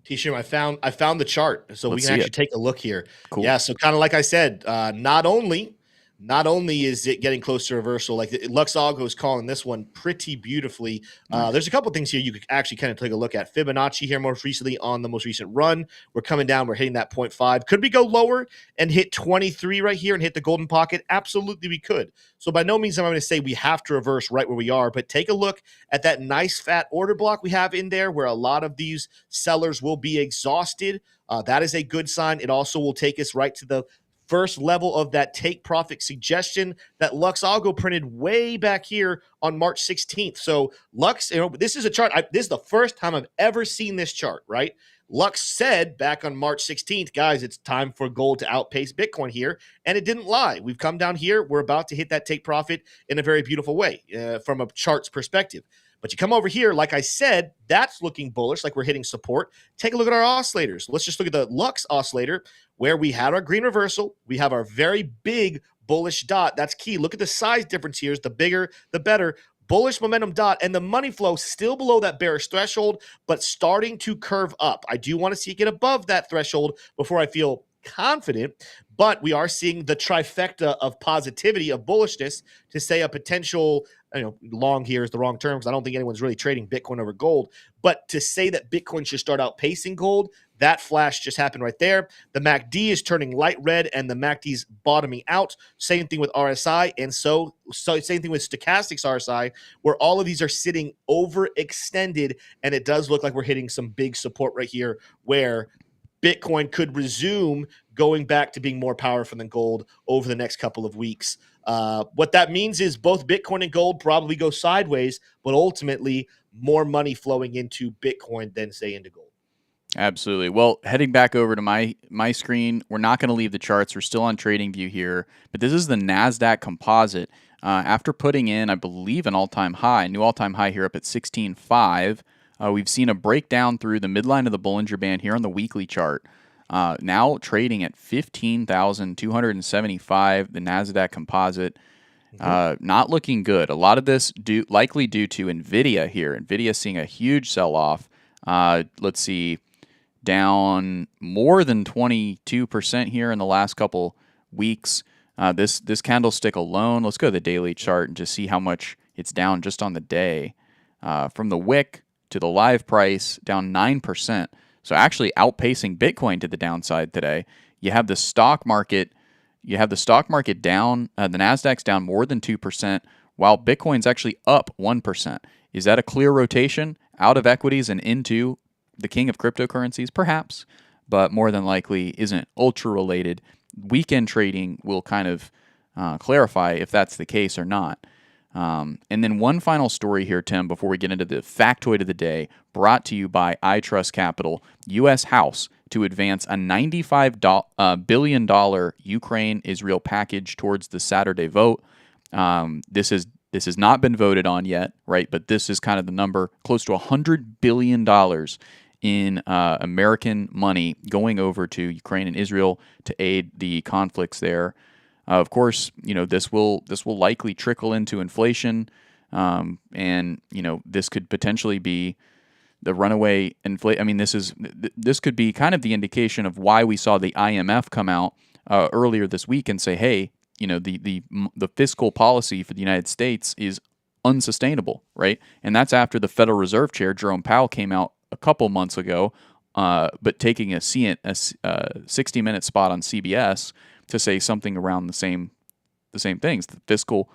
T-Shim, I found the chart, so we can actually take a look here. Cool. Yeah, so kind of like I said, not only is it getting close to reversal, like Lux Algo is calling this one pretty beautifully. Nice. There's a couple things here you could actually kind of take a look at. Fibonacci here most recently on the most recent run. We're coming down. We're hitting that 0.5. Could we go lower and hit 23 right here and hit the golden pocket? Absolutely, we could. So by no means am I going to say we have to reverse right where we are, but take a look at that nice fat order block we have in there where a lot of these sellers will be exhausted. That is a good sign. It also will take us right to the first level of that take profit suggestion that Lux Algo printed way back here on March 16th. So Lux, this is a chart. This is the first time I've ever seen this chart, right? Lux said back on March 16th, guys, it's time for gold to outpace Bitcoin here. And it didn't lie. We've come down here. We're about to hit that take profit in a very beautiful way from a chart's perspective. But you come over here, like I said, that's looking bullish, like we're hitting support. Take a look at our oscillators. Let's just look at the Lux oscillator where we had our green reversal. We have our very big bullish dot. That's key. Look at the size difference here. The bigger, the better. Bullish momentum dot, and the money flow still below that bearish threshold, but starting to curve up. I do want to see it get above that threshold before I feel confident, but we are seeing the trifecta of positivity, of bullishness, to say a potential, long here is the wrong term because I don't think anyone's really trading Bitcoin over gold, but to say that Bitcoin should start outpacing gold, that flash just happened right there. The MACD is turning light red and the MACD's bottoming out. Same thing with RSI, and so same thing with stochastics RSI, where all of these are sitting overextended, and it does look like we're hitting some big support right here where Bitcoin could resume going back to being more powerful than gold over the next couple of weeks. What that means is both Bitcoin and gold probably go sideways, but ultimately more money flowing into Bitcoin than, say, into gold. Absolutely. Well, heading back over to my screen, we're not going to leave the charts. We're still on TradingView here, but this is the NASDAQ Composite. After putting in, I believe, an all-time high, new all-time high here up at 16.5, we've seen a breakdown through the midline of the Bollinger Band here on the weekly chart. Now trading at 15,275, the NASDAQ Composite. Not looking good. A lot of this likely due to Nvidia here. Nvidia seeing a huge sell-off. Let's see, down more than 22% here in the last couple weeks. This candlestick alone, let's go to the daily chart and just see how much it's down just on the day. From the wick to the live price, down 9%. So actually outpacing Bitcoin to the downside today. You have the stock market down, the Nasdaq's down more than 2%, while Bitcoin's actually up 1%. Is that a clear rotation out of equities and into the king of cryptocurrencies? Perhaps, but more than likely isn't ultra related. Weekend trading will kind of clarify if that's the case or not. And then one final story here, Tim, before we get into the factoid of the day, brought to you by iTrust Capital. U.S. House to advance a $95 billion Ukraine-Israel package towards the Saturday vote. This has not been voted on yet, right? But this is kind of the number, close to $100 billion in American money going over to Ukraine and Israel to aid the conflicts there. Of course, this will likely trickle into inflation. And this could potentially be the runaway inflation. I mean, this could be kind of the indication of why we saw the IMF come out earlier this week and say, hey, the fiscal policy for the United States is unsustainable, right? And that's after the Federal Reserve Chair Jerome Powell came out a couple months ago, but taking a 60-minute spot on CBS to say something around the same things. The fiscal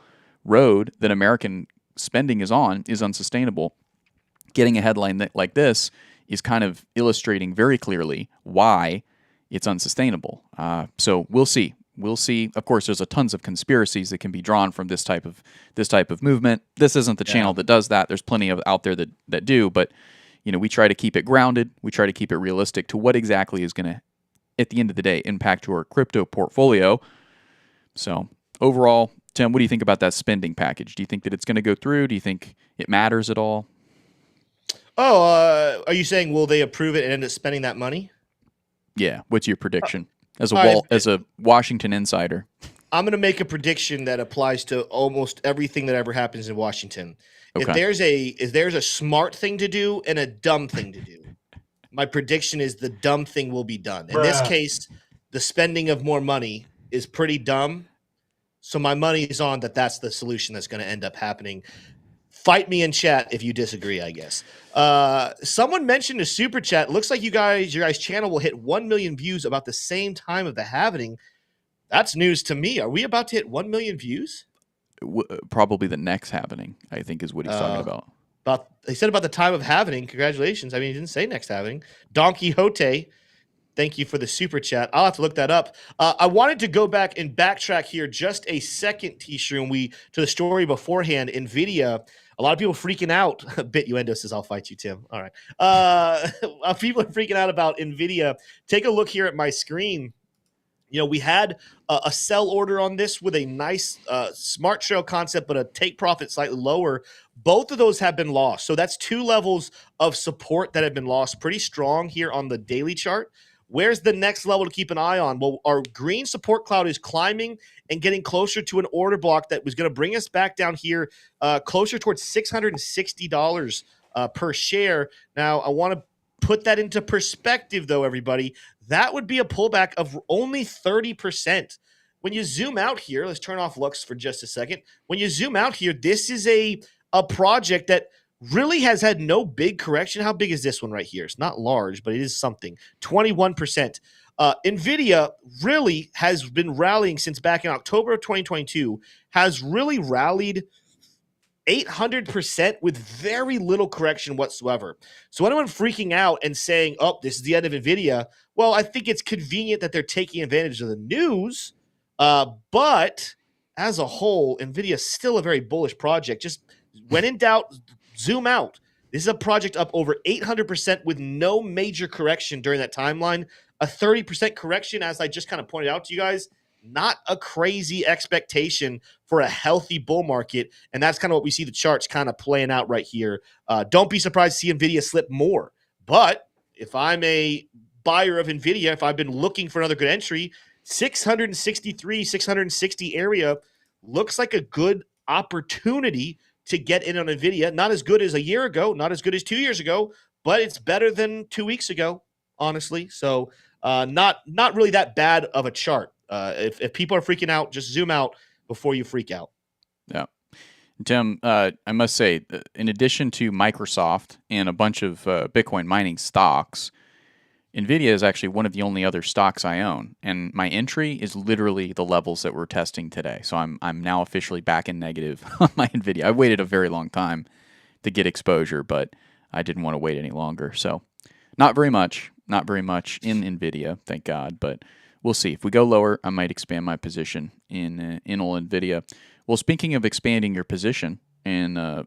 road that American spending is on is unsustainable. Getting a headline like this is kind of illustrating very clearly why it's unsustainable. So we'll see. We'll see. Of course, there's tons of conspiracies that can be drawn from this type of movement. This isn't the channel that does that. There's plenty of out there that do, but we try to keep it grounded. We try to keep it realistic to what exactly is going to, at the end of the day, impact your crypto portfolio. So overall, Tim, what do you think about that spending package? Do you think that it's going to go through? Do you think it matters at all? Oh, are you saying will they approve it and end up spending that money? Yeah. What's your prediction as a Washington insider? I'm going to make a prediction that applies to almost everything that ever happens in Washington. Okay. If there's a smart thing to do and a dumb thing to do, my prediction is the dumb thing will be done. In this case, the spending of more money is pretty dumb. So my money is on that's the solution that's going to end up happening. Fight me in chat if you disagree, I guess. Someone mentioned a super chat. Looks like your guys' channel will hit 1 million views about the same time of the halving. That's news to me. Are we about to hit 1 million views? Probably the next halving, I think, is what he's talking about. He said about the time of halving. Congratulations. I mean, he didn't say next halving. Don Quixote, thank you for the super chat. I'll have to look that up. I wanted to go back and backtrack here just a second, T-Shroom. To the story beforehand, Nvidia. A lot of people freaking out. Bituendo says, I'll fight you, Tim. All right. People are freaking out about Nvidia. Take a look here at my screen. We had a sell order on this with a nice smart trail concept, but a take profit slightly lower. Both of those have been lost. So that's 2 levels of support that have been lost pretty strong here on the daily chart. Where's the next level to keep an eye on? Well, our green support cloud is climbing and getting closer to an order block that was going to bring us back down here closer towards $660 per share. Now, I want to put that into perspective, though, everybody. That would be a pullback of only 30%. When you zoom out here, let's turn off Lux for just a second. When you zoom out here, this is a project that really has had no big correction. How big is this one right here? It's not large, but it is something. 21%. Nvidia really has been rallying since back in October of 2022, has really rallied 800% with very little correction whatsoever. So anyone freaking out and saying, oh, this is the end of Nvidia, well, I think it's convenient that they're taking advantage of the news. But as a whole, Nvidia is still a very bullish project. Just when in doubt, zoom out. This is a project up over 800% with no major correction during that timeline. A 30% correction, as I just kind of pointed out to you guys, not a crazy expectation for a healthy bull market. And that's kind of what we see the charts kind of playing out right here. Don't be surprised to see Nvidia slip more. But if I'm a buyer of Nvidia, if I've been looking for another good entry, 663, 660 area looks like a good opportunity to get in on Nvidia. Not as good as a year ago, not as good as 2 years ago, but it's better than 2 weeks ago, honestly. So not really that bad of a chart. If people are freaking out, just zoom out before you freak out. Yeah. Tim, I must say, in addition to Microsoft and a bunch of Bitcoin mining stocks, Nvidia is actually one of the only other stocks I own, and my entry is literally the levels that we're testing today. So I'm now officially back in negative on my Nvidia. I waited a very long time to get exposure, but I didn't want to wait any longer. So not very much in Nvidia, thank God. But we'll see. If we go lower, I might expand my position in old Nvidia. Well, speaking of expanding your position in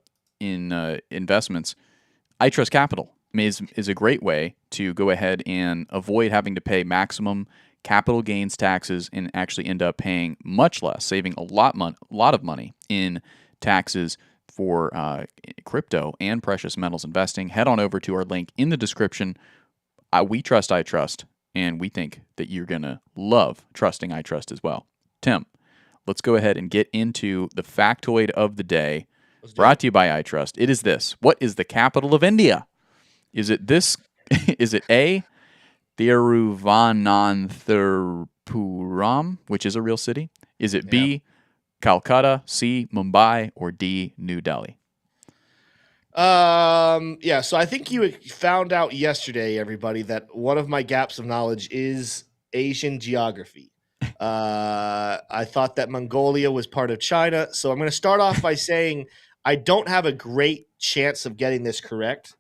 investments, iTrust Capital is a great way to go ahead and avoid having to pay maximum capital gains taxes and actually end up paying much less, saving a lot of money in taxes for crypto and precious metals investing. Head on over to our link in the description. We trust iTrust, and we think that you're going to love trusting iTrust as well. Tim, let's go ahead and get into the factoid of the day. Brought to you by iTrust. It is this. What is the capital of India? Is it this? Is it A, Thiruvananthapuram, which is a real city? Is it B, Calcutta, C, Mumbai, or D, New Delhi? Yeah, so I think you found out yesterday, everybody, that one of my gaps of knowledge is Asian geography. I thought that Mongolia was part of China, so I'm going to start off by saying I don't have a great chance of getting this correct.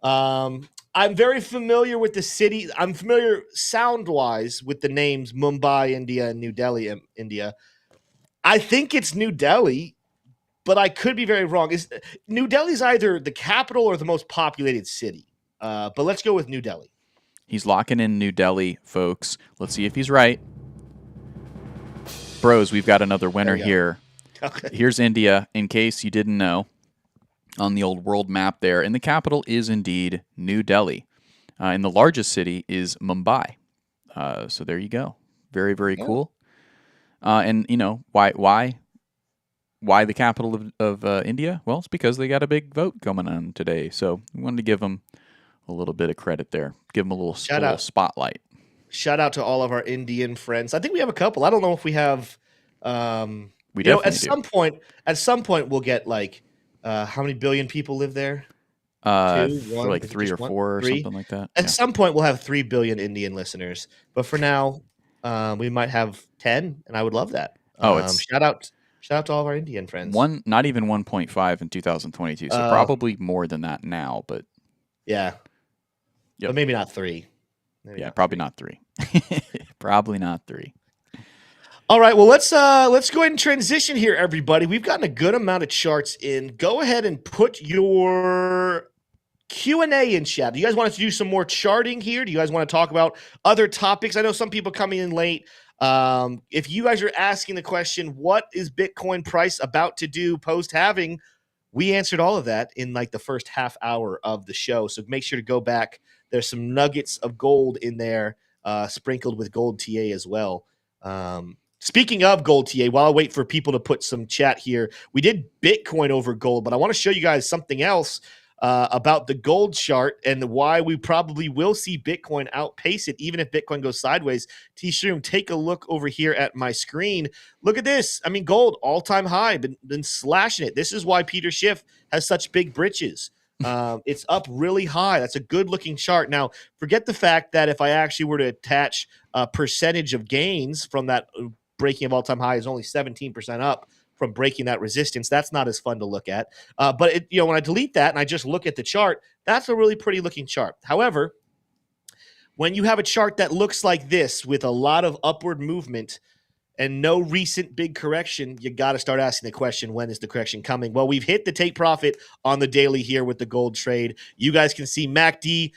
I'm very familiar with the city. I'm familiar sound-wise with the names Mumbai, India, and New Delhi, India. I think it's New Delhi, but I could be very wrong. Is New Delhi's either the capital or the most populated city? But let's go with New Delhi. He's locking in New Delhi, folks. Let's see if he's right. Bros, we've got another winner here. Okay. Here's India, in case you didn't know, on the old world map there. And the capital is indeed New Delhi. And the largest city is Mumbai. So there you go. Very, very cool. And, you know, why the capital of India? Well, it's because they got a big vote coming on today. So we wanted to give them a little bit of credit there. Give them a little spotlight. Shout out to all of our Indian friends. I think we have a couple. I don't know if we have. We definitely at some point we'll get like how many billion people live there? Like 3 or 4 or something like that. At some point we'll have 3 billion Indian listeners. But for now, we might have 10, and I would love that. Shout out to all of our Indian friends. Not even 1.5 in 2022, so probably more than that now. But yeah, but maybe not 3. Probably not 3. Probably not 3. All right, well, let's go ahead and transition here, everybody. We've gotten a good amount of charts in. Go ahead and put your Q&A in chat. Do you guys want us to do some more charting here? Do you guys want to talk about other topics? I know some people coming in late. If you guys are asking the question, what is Bitcoin price about to do post-halving? We answered all of that in like the first half hour of the show. So make sure to go back. There's some nuggets of gold in there, sprinkled with gold TA as well. Speaking of gold TA, while I wait for people to put some chat here, we did Bitcoin over gold, but I want to show you guys something else about the gold chart and why we probably will see Bitcoin outpace it, even if Bitcoin goes sideways. T-Shroom, take a look over here at my screen. Look at this. I mean, gold, all-time high, been slashing it. This is why Peter Schiff has such big britches. It's up really high. That's a good-looking chart. Now, forget the fact that if I actually were to attach a percentage of gains from that breaking of all-time high is only 17% up from breaking that resistance. That's not as fun to look at. But when I delete that and I just look at the chart, that's a really pretty looking chart. However, when you have a chart that looks like this with a lot of upward movement and no recent big correction, you got to start asking the question, when is the correction coming? Well, we've hit the take profit on the daily here with the gold trade. You guys can see MACD.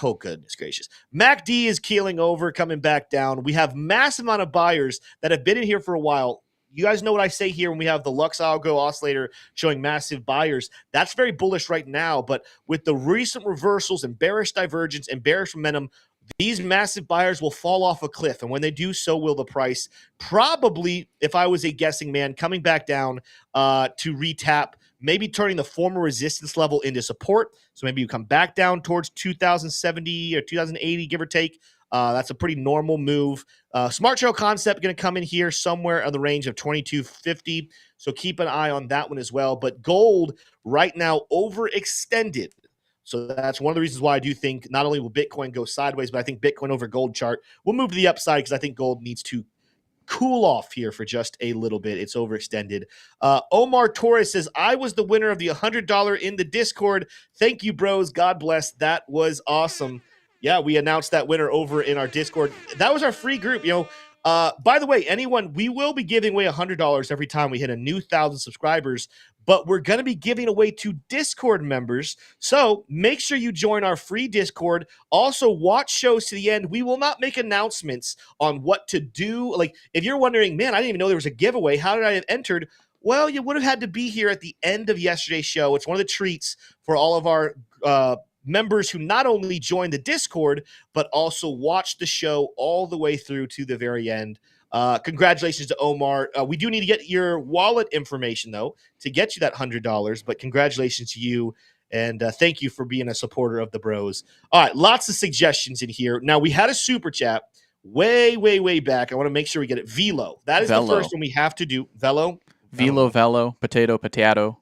Oh, goodness gracious. MACD is keeling over, coming back down. We have massive amount of buyers that have been in here for a while. You guys know what I say here when we have the Lux Algo oscillator showing massive buyers. That's very bullish right now, but with the recent reversals and bearish divergence and bearish momentum, these massive buyers will fall off a cliff, and when they do, so will the price. Probably, if I was a guessing man, coming back down to retap, maybe turning the former resistance level into support. So maybe you come back down towards 2070 or 2080, give or take. That's a pretty normal move. Smart Trail Concept going to come in here somewhere in the range of 2250. So keep an eye on that one as well. But gold right now overextended. So that's one of the reasons why I do think not only will Bitcoin go sideways, but I think Bitcoin over gold chart will move to the upside because I think gold needs to cool off here for just a little bit. It's overextended. Omar Torres says, I was the winner of the $100 in the Discord. Thank you, bros. God bless. That was awesome. Yeah, we announced that winner over in our Discord. That was our free group. By the way, we will be giving away $100 every time we hit a new 1,000 subscribers, but we're going to be giving away to Discord members. So make sure you join our free Discord. Also, watch shows to the end. We will not make announcements on what to do. Like, if you're wondering, man, I didn't even know there was a giveaway. How did I have entered? Well, you would have had to be here at the end of yesterday's show. It's one of the treats for all of our members who not only join the Discord, but also watch the show all the way through to the very end. Congratulations to Omar. We do need to get your wallet information, though, to get you that $100. But congratulations to you. And thank you for being a supporter of the bros. All right, lots of suggestions in here. Now, we had a super chat way back. I want to make sure we get it. Velo. That is the first one we have to do. Velo. Velo. Potato. Okay.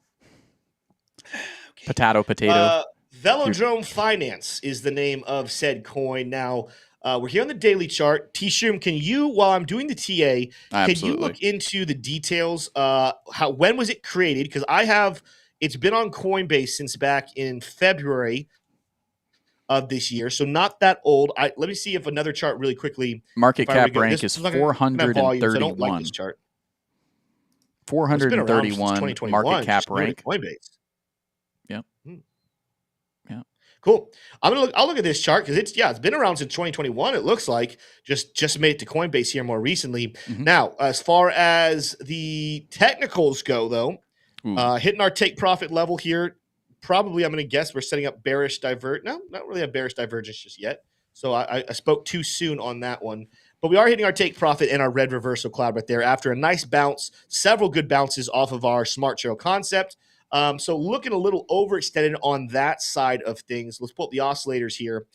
Potato. Velodrome Finance is the name of said coin. Now, we're here on the daily chart. T-Shroom, can you, while I'm doing the TA, can you look into the details? When was it created? Because it's been on Coinbase since back in February of this year, so not that old. Let me see if another chart really quickly. Market cap rank is 431. So I don't like this chart. 431 market cap rank. Coinbase. Yep. Yeah. Cool. I'll look at this chart because it's been around since 2021. It looks like just made it to Coinbase here more recently. Mm-hmm. Now, as far as the technicals go, though, hitting our take profit level here. Probably, I'm going to guess we're setting up bearish divert. No, not really a bearish divergence just yet. So I spoke too soon on that one. But we are hitting our take profit and our red reversal cloud right there after a nice bounce, several good bounces off of our smart trail concept. So looking a little overextended on that side of things. Let's pull up the oscillators here.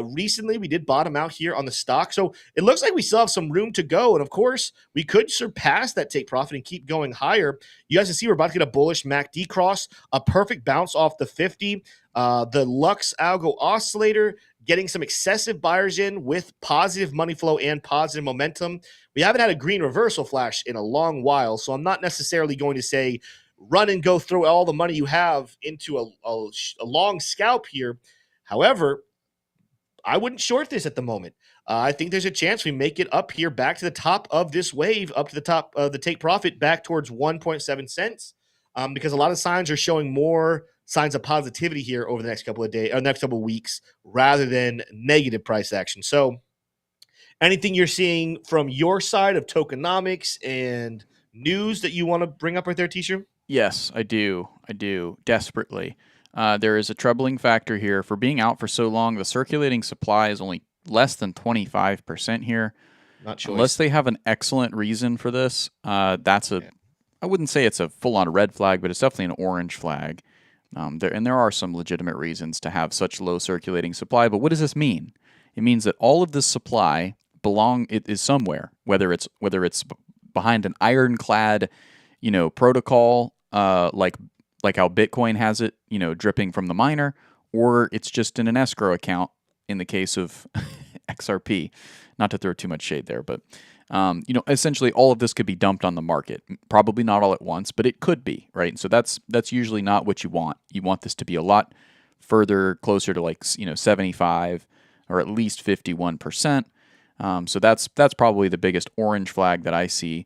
Recently, we did bottom out here on the stock. So it looks like we still have some room to go. And of course, we could surpass that take profit and keep going higher. You guys can see we're about to get a bullish MACD cross, a perfect bounce off the 50. The Lux Algo oscillator getting some excessive buyers in with positive money flow and positive momentum. We haven't had a green reversal flash in a long while. So I'm not necessarily going to say run and go throw all the money you have into a long scalp here. However, I wouldn't short this at the moment. I think there's a chance we make it up here back to the top of this wave, up to the top of the take profit back towards 1.7 cents because a lot of signs are showing more signs of positivity here over the next couple of days or next couple of weeks rather than negative price action. So anything you're seeing from your side of tokenomics and news that you want to bring up right there, T-Shirt? Yes, I do. Desperately. There is a troubling factor here. For being out for so long, the circulating supply is only less than 25% here. Not choice. Unless they have an excellent reason for this, I wouldn't say it's a full-on red flag, but it's definitely an orange flag. There are some legitimate reasons to have such low circulating supply. But what does this mean? It means that all of this supply is somewhere, whether it's behind an ironclad, protocol, like how Bitcoin has it, dripping from the miner, or it's just in an escrow account in the case of XRP. Not to throw too much shade there, but essentially all of this could be dumped on the market. Probably not all at once, but it could be, right? So that's usually not what you want. You want this to be a lot further closer to 75 or at least 51%. So that's probably the biggest orange flag that I see.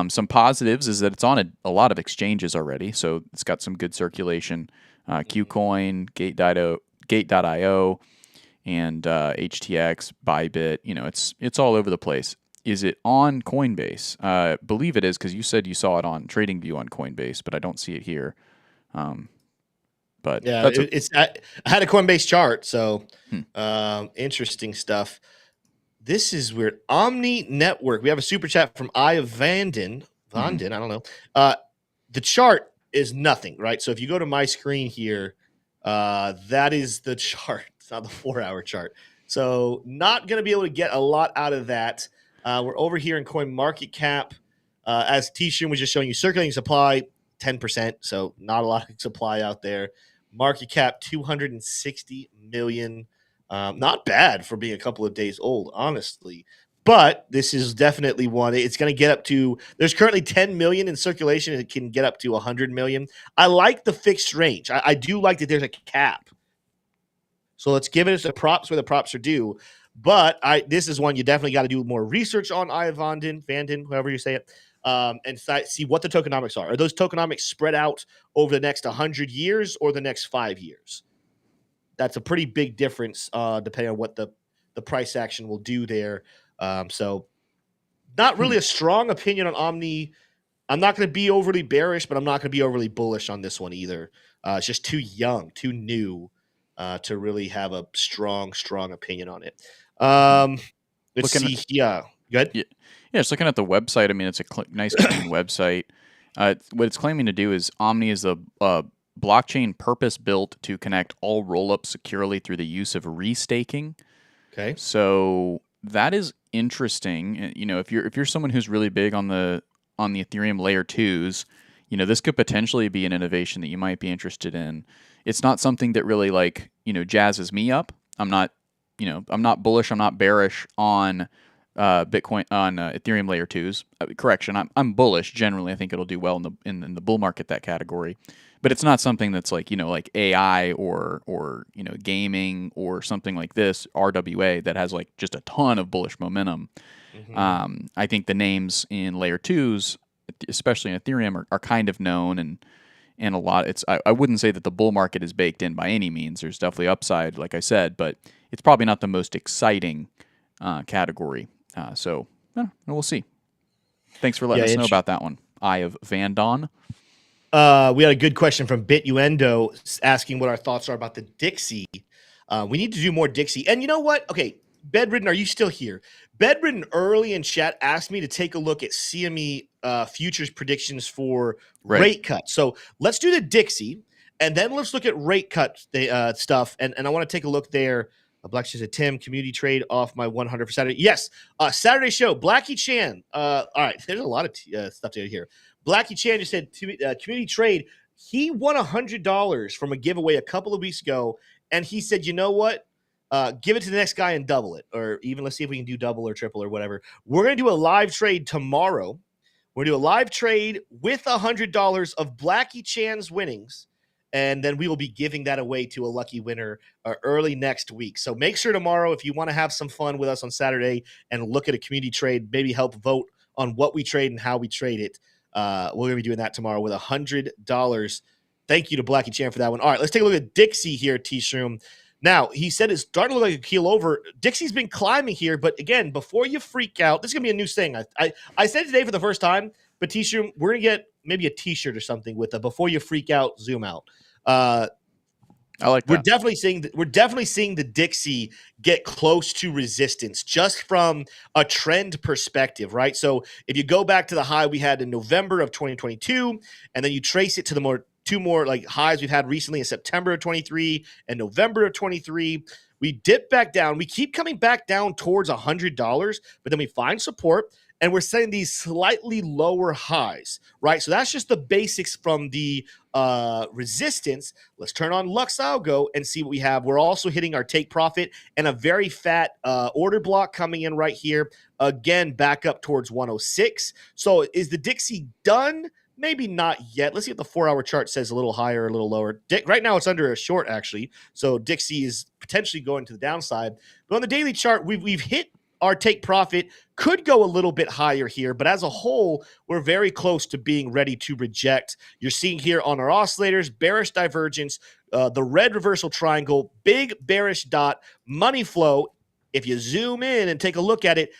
Some positives is that it's on a lot of exchanges already, so it's got some good circulation. Qcoin, Gate.io, and HTX, Bybit. It's all over the place. Is it on Coinbase? Believe it is because you said you saw it on TradingView on Coinbase, but I don't see it here. But yeah, I had a Coinbase chart, so interesting stuff. This is weird. Omni Network. We have a super chat from Vanden. I don't know. The chart is nothing, right? So if you go to my screen here, that is the chart. It's not the 4-hour chart. So not going to be able to get a lot out of that. We're over here in Coin Market Cap. As T-Stream was just showing you, circulating supply, 10%. So not a lot of supply out there. Market cap, 260 million. Not bad for being a couple of days old, honestly. But this is definitely one. It's going to get up to, there's currently 10 million in circulation. And it can get up to 100 million. I like the fixed range. I do like that there's a cap. So let's give it the props where the props are due. But this is one you definitely got to do more research on, Vanden, however you say it, and see what the tokenomics are. Are those tokenomics spread out over the next 100 years or the next 5 years? That's a pretty big difference depending on what the price action will do there. So not really a strong opinion on Omni. I'm not going to be overly bearish, but I'm not going to be overly bullish on this one either. It's just too young, too new to really have a strong opinion on it. Let's see. Yeah. Good. Yeah, just looking at the website. I mean, it's a nice, clean website. What it's claiming to do is Omni is a blockchain purpose-built to connect all roll-ups securely through the use of restaking. Okay. So that is interesting. You know, if you're someone who's really big on the Ethereum layer 2s, you know, this could potentially be an innovation that you might be interested in. It's not something that really jazzes me up. I'm not bullish, I'm not bearish on Bitcoin on Ethereum layer 2s. Correction, I'm bullish generally. I think it'll do well in the bull market, that category. But it's not something that's like AI or gaming or something like this, RWA, that has like just a ton of bullish momentum. Mm-hmm. I think the names in layer 2s, especially in Ethereum, are kind of known, and a lot. I wouldn't say that the bull market is baked in by any means. There's definitely upside, like I said, but it's probably not the most exciting category. So we'll see. Thanks for letting us know about that one. Eye of Vandon. We had a good question from Bituendo asking what our thoughts are about the Dixie. We need to do more Dixie. And you know what? Okay, Bedridden, are you still here? Bedridden early in chat asked me to take a look at CME futures predictions for rate cuts. So let's do the Dixie, and then let's look at rate cut stuff. And I want to take a look there. Black said, Tim, community trade off my 100 for Saturday. Yes, Saturday show, Blackie Chan. All right, there's a lot of stuff to here. Blackie Chan just said, community trade, he won $100 from a giveaway a couple of weeks ago, and he said, you know what? Give it to the next guy and double it, or even let's see if we can do double or triple or whatever. We're going to do a live trade tomorrow. We're going to do a live trade with $100 of Blackie Chan's winnings, and then we will be giving that away to a lucky winner early next week. So make sure tomorrow, if you want to have some fun with us on Saturday and look at a community trade, maybe help vote on what we trade and how we trade it, we're going to be doing that tomorrow with $100. Thank you to Blackie Chan for that one. All right, let's take a look at Dixie here, T-Shroom. Now, he said it's starting to look like a keel over. Dixie's been climbing here, but again, before you freak out, this is going to be a new thing. I said today for the first time, but T-Shroom, we're going to get maybe a T-shirt or something with a before you freak out, zoom out. I like that. We're definitely seeing the Dixie get close to resistance just from a trend perspective, right? So if you go back to the high we had in November of 2022, and then you trace it to the two more like highs we've had recently in September of 23 and November of 23, we dip back down. We keep coming back down towards $100, but then we find support, and we're setting these slightly lower highs, right? So that's just the basics from the resistance. Let's turn on Lux Algo and see what we have. We're also hitting our take profit and a very fat order block coming in right here. Again, back up towards 106. So is the Dixie done? Maybe not yet. Let's see what the 4-hour chart says, a little higher, a little lower. Right now it's under a short, actually. So Dixie is potentially going to the downside. But on the daily chart, we've hit our take profit, could go a little bit higher here, but as a whole, we're very close to being ready to reject. You're seeing here on our oscillators, bearish divergence, the red reversal triangle, big bearish dot, money flow. If you zoom in and take a look at it,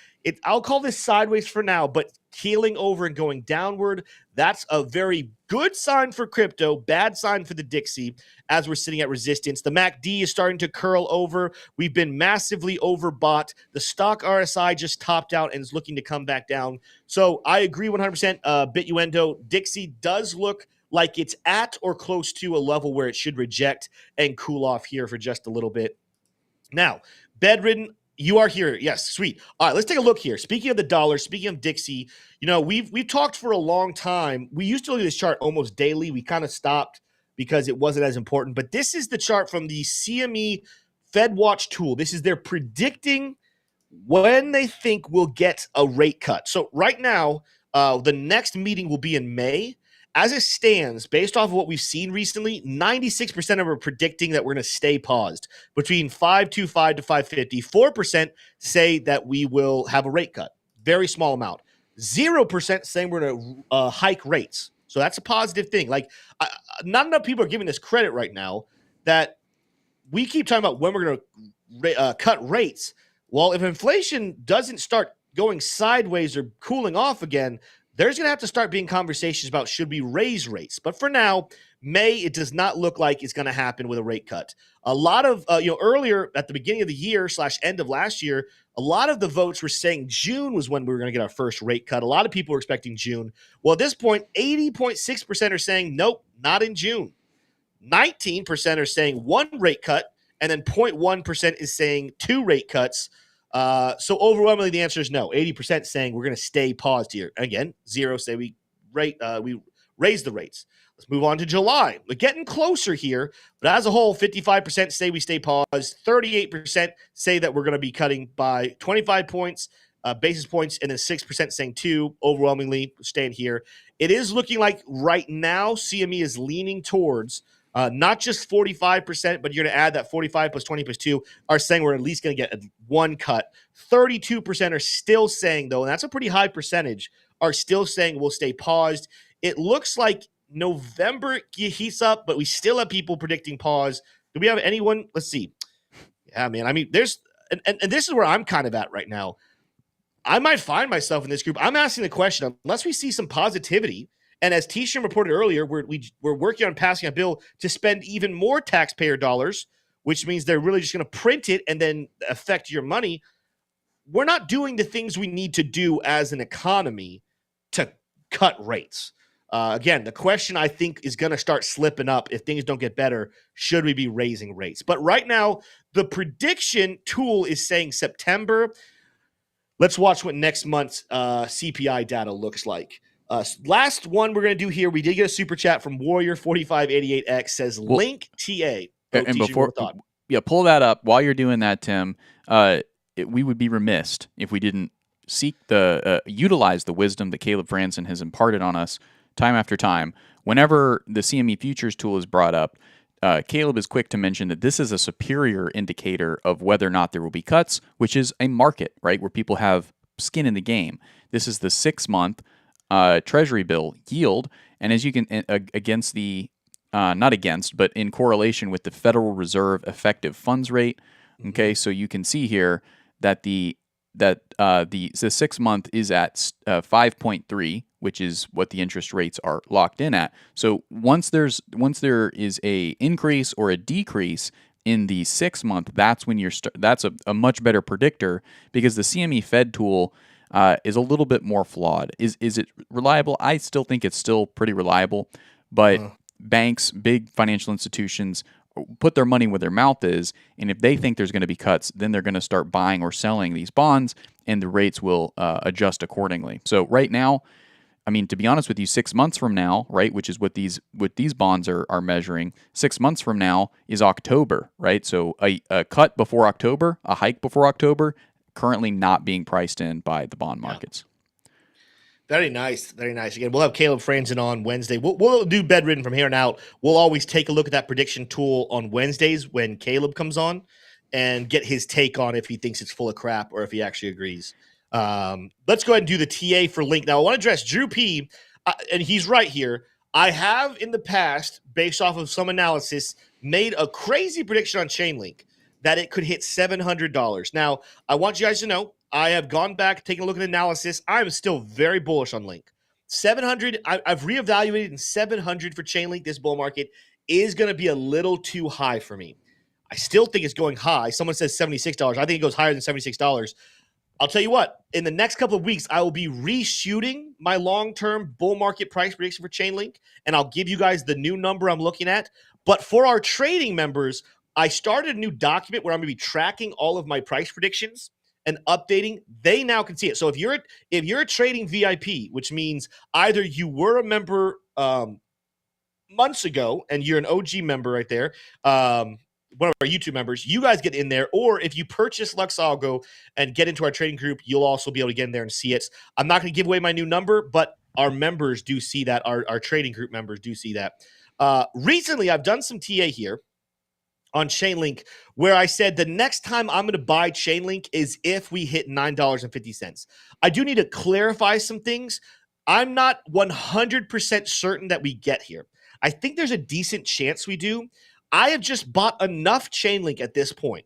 I'll call this sideways for now, but healing over and going downward, that's a very good sign for crypto, bad sign for the Dixie as we're sitting at resistance. The MACD is starting to curl over. We've been massively overbought. The stock RSI just topped out and is looking to come back down. So I agree 100%. Bituendo, Dixie does look like it's at or close to a level where it should reject and cool off here for just a little bit. Now, Bedridden, you are here. Yes, sweet. All right, let's take a look here. Speaking of the dollar, speaking of Dixie, we've talked for a long time. We used to look at this chart almost daily. We kind of stopped because it wasn't as important. But this is the chart from the CME FedWatch tool. This is their predicting when they think we'll get a rate cut. So right now, the next meeting will be in May. As it stands, based off of what we've seen recently, 96% of them are predicting that we're going to stay paused between 525 to 550. 4% say that we will have a rate cut. Very small amount. 0% saying we're going to hike rates. So that's a positive thing. Like, not enough people are giving this credit right now that we keep talking about when we're going to cut rates. Well, if inflation doesn't start going sideways or cooling off again, there's going to have to start being conversations about should we raise rates. But for now, May, it does not look like it's going to happen with a rate cut. A lot of, earlier at the beginning of the year / end of last year, a lot of the votes were saying June was when we were going to get our first rate cut. A lot of people were expecting June. Well, at this point, 80.6% are saying, nope, not in June. 19% are saying one rate cut, and then 0.1% is saying two rate cuts. So overwhelmingly, the answer is no. 80% saying we're going to stay paused here. Again, 0 say we raise the rates. Let's move on to July. We're getting closer here, but as a whole, 55% say we stay paused. 38% say that we're going to be cutting by 25 points, basis points, and then 6% saying two. Overwhelmingly, staying here. It is looking like right now CME is leaning towards not just 45%, but you're going to add that 45 plus 20 plus 2 are saying we're at least going to get one cut. 32% are still saying, though, and that's a pretty high percentage, are still saying we'll stay paused. It looks like November heats up, but we still have people predicting pause. Do we have anyone? Let's see. Yeah, man. I mean, there's and this is where I'm kind of at right now. I might find myself in this group. I'm asking the question, unless we see some positivity, and as T-Shim reported earlier, we're working on passing a bill to spend even more taxpayer dollars, which means they're really just going to print it and then affect your money. We're not doing the things we need to do as an economy to cut rates. Again, the question I think is going to start slipping up if things don't get better. Should we be raising rates? But right now, the prediction tool is saying September. Let's watch what next month's CPI data looks like. Last one we're going to do here, we did get a super chat from Warrior4588X, says Link TA. And before, pull that up. While you're doing that, Tim, we would be remiss if we didn't utilize the wisdom that Caleb Franzen has imparted on us time after time. Whenever the CME futures tool is brought up, Caleb is quick to mention that this is a superior indicator of whether or not there will be cuts, which is a market, right, where people have skin in the game. This is the 6-month Treasury bill yield, and as you can, against the, not against, but in correlation with the Federal Reserve effective funds rate. Okay, so you can see here that the 6-month is at 5.3, which is what the interest rates are locked in at. So once there is a increase or a decrease in the 6-month, that's when that's a much better predictor, because the CME Fed tool is a little bit more flawed. Is it reliable? I still think it's still pretty reliable, but banks, big financial institutions, put their money where their mouth is, and if they think there's going to be cuts, then they're going to start buying or selling these bonds, and the rates will adjust accordingly. So right now, I mean, to be honest with you, 6 months from now, right, which is what these bonds are measuring, 6 months from now is October, right? So a cut before October, a hike before October, currently not being priced in by the bond markets. Very nice. Very nice. Again, we'll have Caleb Franzen on Wednesday. We'll do bedridden from here on out. We'll always take a look at that prediction tool on Wednesdays when Caleb comes on and get his take on if he thinks it's full of crap or if he actually agrees. Let's go ahead and do the TA for Link. Now, I want to address Drew P., and he's right here. I have in the past, based off of some analysis, made a crazy prediction on Chainlink that it could hit $700. Now, I want you guys to know, I have gone back, taken a look at analysis. I'm still very bullish on Link. 700, I've reevaluated, and 700 for Chainlink this bull market is going to be a little too high for me. I still think it's going high. Someone says $76. I think it goes higher than $76. I'll tell you what, in the next couple of weeks, I will be reshooting my long-term bull market price prediction for Chainlink, and I'll give you guys the new number I'm looking at. But for our trading members, I started a new document where I'm going to be tracking all of my price predictions and updating. They now can see it. So if you're a trading VIP, which means either you were a member months ago and you're an OG member right there, one of our YouTube members, you guys get in there. Or if you purchase Lux Algo and get into our trading group, you'll also be able to get in there and see it. I'm not going to give away my new number, but our members do see that. Our trading group members do see that. Recently, I've done some TA here on Chainlink where I said the next time I'm going to buy Chainlink is if we hit $9.50. I do need to clarify some things. I'm not 100% certain that we get here. I think there's a decent chance we do. I have just bought enough Chainlink at this point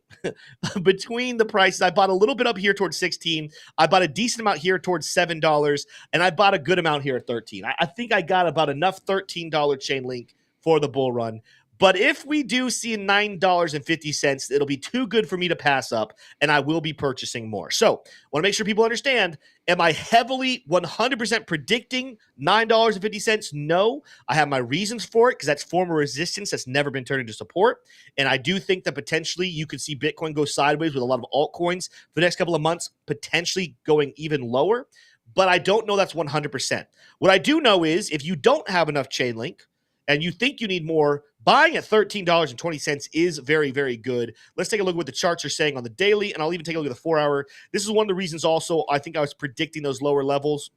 between the prices. I bought a little bit up here towards 16. I bought a decent amount here towards $7, and I bought a good amount here at 13. I think I got about enough $13 Chainlink for the bull run. But if we do see $9.50, it'll be too good for me to pass up, and I will be purchasing more. So I want to make sure people understand, am I heavily 100% predicting $9.50? No. I have my reasons for it because that's former resistance that's never been turned into support. And I do think that potentially you could see Bitcoin go sideways with a lot of altcoins for the next couple of months, potentially going even lower. But I don't know that's 100%. What I do know is if you don't have enough Chainlink and you think you need more, buying at $13.20 is very, very good. Let's take a look at what the charts are saying on the daily, and I'll even take a look at the 4-hour. This is one of the reasons also I think I was predicting those lower levels.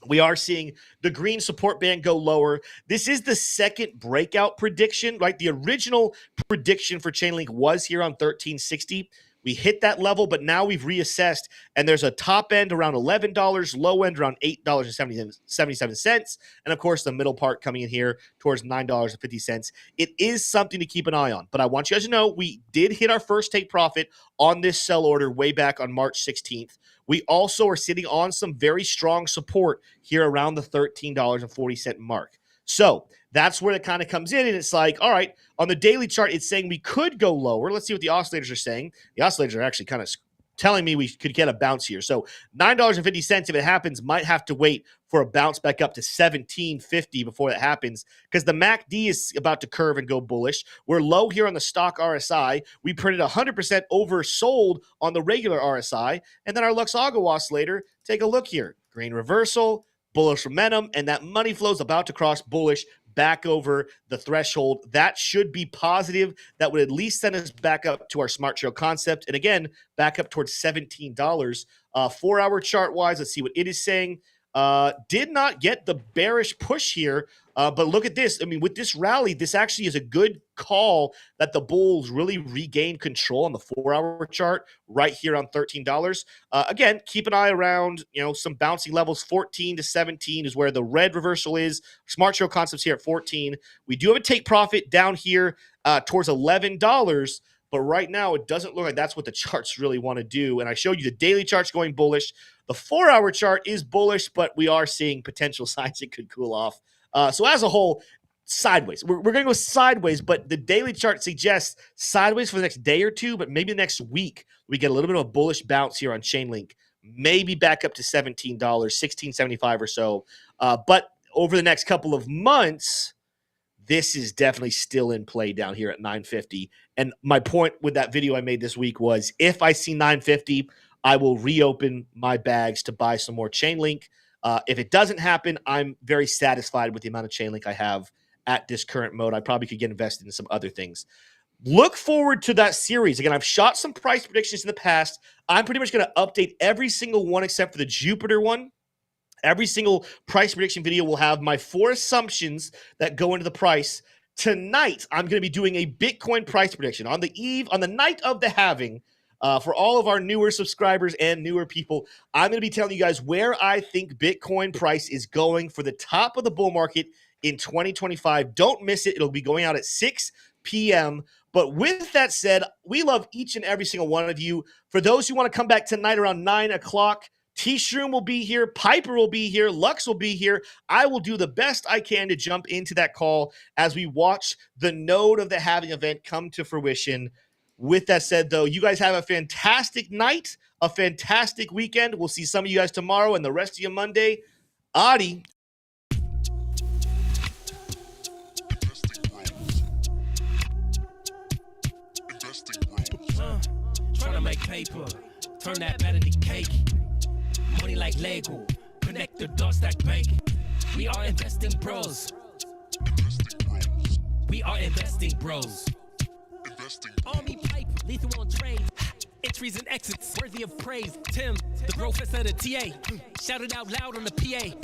We are seeing the green support band go lower. This is the second breakout prediction, right? The original prediction for Chainlink was here on 1360. We hit that level, but now we've reassessed, and there's a top end around $11, low end around $8.77, and of course the middle part coming in here towards $9.50. It is something to keep an eye on, but I want you guys to know we did hit our first take profit on this sell order way back on March 16th. We also are sitting on some very strong support here around the $13.40 mark. So that's where it kind of comes in, and it's like, all right, on the daily chart, it's saying we could go lower. Let's see what the oscillators are saying. The oscillators are actually kind of telling me we could get a bounce here. So $9.50, if it happens, might have to wait for a bounce back up to $17.50 before that happens because the MACD is about to curve and go bullish. We're low here on the stock RSI. We printed 100% oversold on the regular RSI. And then our Lux Algo oscillator, take a look here. Green reversal, bullish momentum, and that money flow is about to cross bullish back over the threshold. That should be positive. That would at least send us back up to our smart trail concept. And again, back up towards $17. 4-hour chart wise, let's see what it is saying. Did not get the bearish push here. But look at this. I mean, with this rally, this actually is a good call that the bulls really regained control on the 4-hour chart right here on $13. Again, keep an eye around, some bouncing levels. 14 to 17 is where the red reversal is. Smart trail concepts here at 14. We do have a take profit down here towards $11. But right now, it doesn't look like that's what the charts really want to do. And I showed you the daily charts going bullish. The 4-hour chart is bullish, but we are seeing potential signs it could cool off. So as a whole, sideways. We're going to go sideways, but the daily chart suggests sideways for the next day or two, but maybe the next week we get a little bit of a bullish bounce here on Chainlink, maybe back up to $17, $16.75 or so. But over the next couple of months, this is definitely still in play down here at 950. And my point with that video I made this week was if I see 950, I will reopen my bags to buy some more Chainlink. If it doesn't happen, I'm very satisfied with the amount of Chainlink I have at this current mode. I probably could get invested in some other things. Look forward to that series. Again, I've shot some price predictions in the past. I'm pretty much going to update every single one except for the Jupiter one. Every single price prediction video will have my 4 assumptions that go into the price. Tonight, I'm going to be doing a Bitcoin price prediction on the night of the halving. For all of our newer subscribers and newer people, I'm going to be telling you guys where I think Bitcoin price is going for the top of the bull market in 2025. Don't miss it. It'll be going out at 6 p.m. But with that said, we love each and every single one of you. For those who want to come back tonight around 9 o'clock, T-Shroom will be here, Piper will be here, Lux will be here. I will do the best I can to jump into that call as we watch the node of the halving event come to fruition. With that said, though, you guys have a fantastic night, a fantastic weekend. We'll see some of you guys tomorrow and the rest of you Monday. Adi. Trying to make paper, turn that better to cake. Money like Lego, connect the dots, stack bank. We are investing bros. We are investing bros. Army pipe, lethal on trade. Entries and exits, worthy of praise. Tim, the professor of the TA. Shout it out loud on the PA.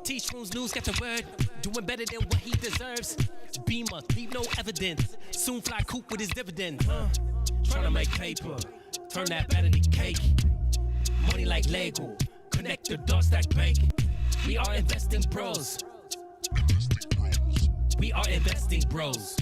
T-Shroom's news got the word. Doing better than what he deserves. Beamer, leave no evidence. Soon fly coop with his dividend. Trying to make paper, turn that better to cake. Money like Lego, connect the dots, stack bank. We are investing bros. We are investing bros.